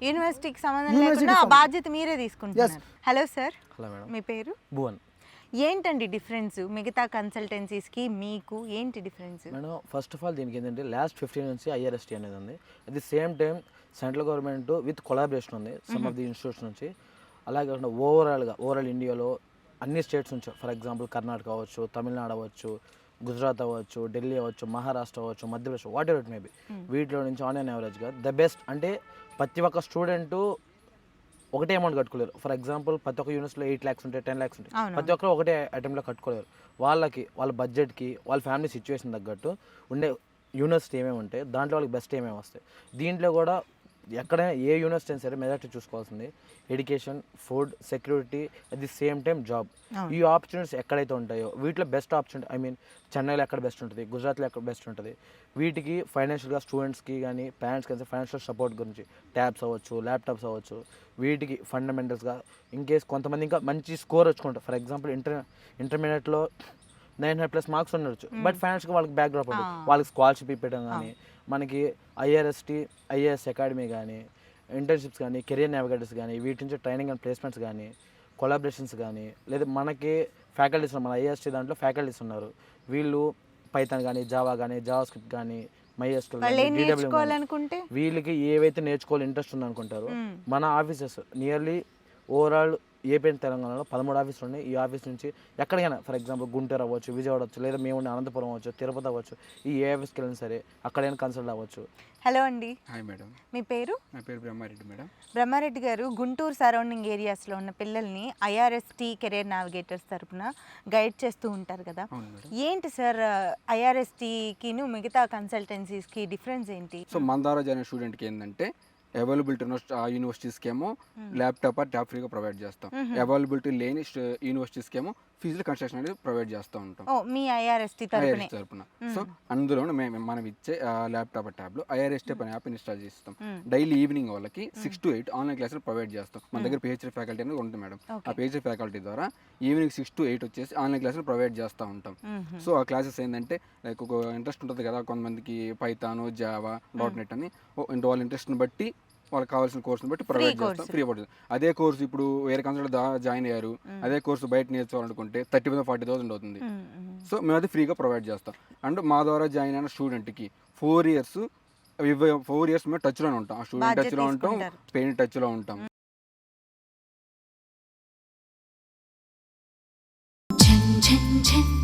యూనివర్సిటీకి సంబంధం లేకుండా ఆ బాధ్యత మీరే తీసుకుంటున్నారు. Hello sir, hello madam. మీ పేరు? భువన్. ఏంటండి డిఫరెన్స్ మిగతా కన్సల్టెన్సీస్కి మీకు ఏంటి difference? Madam, first of all దీనికి ఏంటంటే లాస్ట్ 15 నుంచి ఐఆర్ఎస్టీ అనేది ఉంది. At the same time central government with collaboration ఉంది సమ్ ఆఫ్ ది ఇన్స్టిట్యూట్స్ నుంచి. అలాగే కాకుండా ఓవరాల్ ఇండియాలో అన్ని స్టేట్స్ నుంచి, ఫర్ ఎగ్జాంపుల్ కర్ణాటక అవ్వచ్చు, తమిళనాడు అవ్వచ్చు, గుజరాత్ అవ్వచ్చు, ఢిల్లీ అవ్వచ్చు, మహారాష్ట్ర అవ్వచ్చు, Madhya Pradesh, what ever it maybe, వీటిలో నుంచి ఆన్ అండ్ యావరేజ్గా ద బెస్ట్. అంటే ప్రతి ఒక్క స్టూడెంటు ఒకటే అమౌంట్ కట్టుకోలేరు. ఫర్ ఎగ్జాంపుల్ ప్రతి ఒక్క యూనివర్సిటీలో 8 lakhs ఉంటాయి, 10 lakhs ఉంటాయి. ప్రతి ఒక్కరు ఒకటే అటెంప్ట్లో కట్టుకోలేరు. వాళ్ళ బడ్జెట్కి వాళ్ళ ఫ్యామిలీ సిచ్యువేషన్ తగ్గట్టు ఉండే యూనివర్సిటీ ఏమేమి ఉంటాయి, దాంట్లో వాళ్ళకి బెస్ట్ ఏమేమి వస్తాయి. దీంట్లో కూడా ఎక్కడైనా ఏ యూనివర్సిటీ అయినా సరే మెజారిటీ చూసుకోవాల్సింది education, food, security, at the same time job. ఈ ఆపర్చునిటీస్ ఎక్కడైతే ఉంటాయో వీటిలో బెస్ట్ ఆపర్చునిటీ, ఐ మీన్ చెన్నైలో ఎక్కడ బెస్ట్ ఉంటుంది, గుజరాత్లో ఎక్కడ బెస్ట్ ఉంటుంది. వీటికి ఫైనాన్షియల్గా స్టూడెంట్స్కి కానీ పేరెంట్స్కి కానీ ఫైనాన్షియల్ సపోర్ట్ గురించి ట్యాబ్స్ అవ్వచ్చు, ల్యాప్టాప్స్ అవ్వచ్చు, వీటికి ఫండమెంటల్స్గా ఇన్ కేస్ కొంతమంది ఇంకా మంచి స్కోర్ వచ్చుకుంటారు. ఫర్ ఎగ్జాంపుల్ ఇంటర్మీడియట్లో 900+ మార్క్స్ ఉండొచ్చు, బట్ ఫైనాన్షియల్గా వాళ్ళకి బ్యాక్డ్రాప్ ఉంటుంది. వాళ్ళకి స్కాలర్షిప్ ఇవ్వడం కానీ, మనకి ఐఆర్ఎస్టీ, ఐఏఎస్ అకాడమీ కానీ, ఇంటర్న్షిప్స్ కానీ, కెరియర్ నావిగేటర్స్ కానీ, వీటి నుంచి ట్రైనింగ్ అండ్ ప్లేస్మెంట్స్ కానీ, కొలాబరేషన్స్ కానీ, లేదా మనకి ఫ్యాకల్టీస్ మన ఐఎస్టీ దాంట్లో ఫ్యాకల్టీస్ ఉన్నారు. వీళ్ళు పైథాన్ కానీ, జావా కానీ, జావా స్క్రిప్ట్ కానీ, MySQL నేర్చుకోవాలనుకుంటే వీళ్ళకి ఏవైతే నేర్చుకోవాలి ఇంట్రెస్ట్ ఉందనుకుంటారో మన ఆఫీసెస్ నియర్లీ ఓవరాల్ ఏపీ తెలంగాణలో 13 ఆఫీసులు ఉన్నాయి. ఈ ఆఫీస్ నుంచి ఎక్కడికైనా, ఫర్ ఎగ్జాంపుల్ గుంటూరు అవ్వచ్చు, విజయవాడ అవ్వచ్చు, లేదా మేము అనంతపురం అవ్వచ్చు, తిరుపతి అవ్వచ్చు, ఈ ఏ ఆఫీస్కి వెళ్ళినా సరే అక్కడైనా కన్సల్ట్ అవ్వచ్చు. హలో అండి. Hi madam. మీ పేరు? నా పేరు బ్రహ్మారెడ్డి మేడం. బ్రహ్మారెడ్డి గారు, గుంటూరు సరౌండింగ్ ఏరియాస్లో ఉన్న పిల్లల్ని ఐఆర్ఎస్టీ కెరియర్ నావిగేటర్స్ తరపున గైడ్ చేస్తూ ఉంటారు కదా. ఏంటి సార్ ఐఆర్ఎస్టీకిను మిగతా కన్సల్టెన్సీస్కి డిఫరెన్స్ ఏంటి? సో మన ద్వారా జరిగిన స్టూడెంట్కి ఏంటంటే అవైలబిలిటీ ఉన్న యూనివర్సిటీస్కి ఏమో ల్యాప్టాప్ ట్యాబ్ ఫ్రీగా ప్రొవైడ్ చేస్తాం. అవైలబిలిటీ లేని యూనివర్సిటీస్కి ఏమో ఫీజుల కన్స్ట్రక్షన్ అనేది ప్రొవైడ్ చేస్తూ ఉంటాం మీ ఐఆర్ఎస్టీ తరపున. సో అందులో మనం ఇచ్చే ల్యాప్టాప్ ట్యాబ్లో ఐఆర్ఎస్టీ అనే యాప్ ఇన్స్టాల్ చేస్తాం. డైలీ ఈవినింగ్ వాళ్ళకి 6 to 8 ఆన్లైన్ క్లాసులు ప్రొవైడ్ చేస్తాం. మన దగ్గర పిహెచ్డి ఫ్యాకల్టీ అనేది ఉంటుంది మేడం. ఆ పిహెచ్డి ఫ్యాకల్టీ ద్వారా ఈవినింగ్ 6 to 8 వచ్చేసి ఆన్లైన్ క్లాసులు ప్రొవైడ్ చేస్తూ ఉంటాం. సో ఆ క్లాసెస్ ఏంటంటే లైక్ ఒక ఇంట్రెస్ట్ ఉంటుంది కదా కొంతమందికి, పైథాన్, జావా, .NET అని వాళ్ళ ఇంట్రెస్ట్ని బట్టి వాళ్ళకి కావాల్సిన కోర్సుని బట్టి ప్రొవైడ్ చేస్తాం, ఫ్రీ పడుతుంది. అదే కోర్సు ఇప్పుడు వేరే కంపెనీలో జాయిన్ అయ్యారు, అదే కోర్సు బయట నేర్చుకోవాలనుకుంటే 30,000-40,000 అవుతుంది. సో మేము అది ఫ్రీగా ప్రొవైడ్ చేస్తాం. అండ్ మా ద్వారా జాయిన్ అయిన స్టూడెంట్కి 4 ఇయర్స్ మేము టచ్లోనే ఉంటాం. ఆ స్టూడెంట్ టచ్లో ఉంటాం, పేరెంట్ టచ్లో ఉంటాం. झन झन झन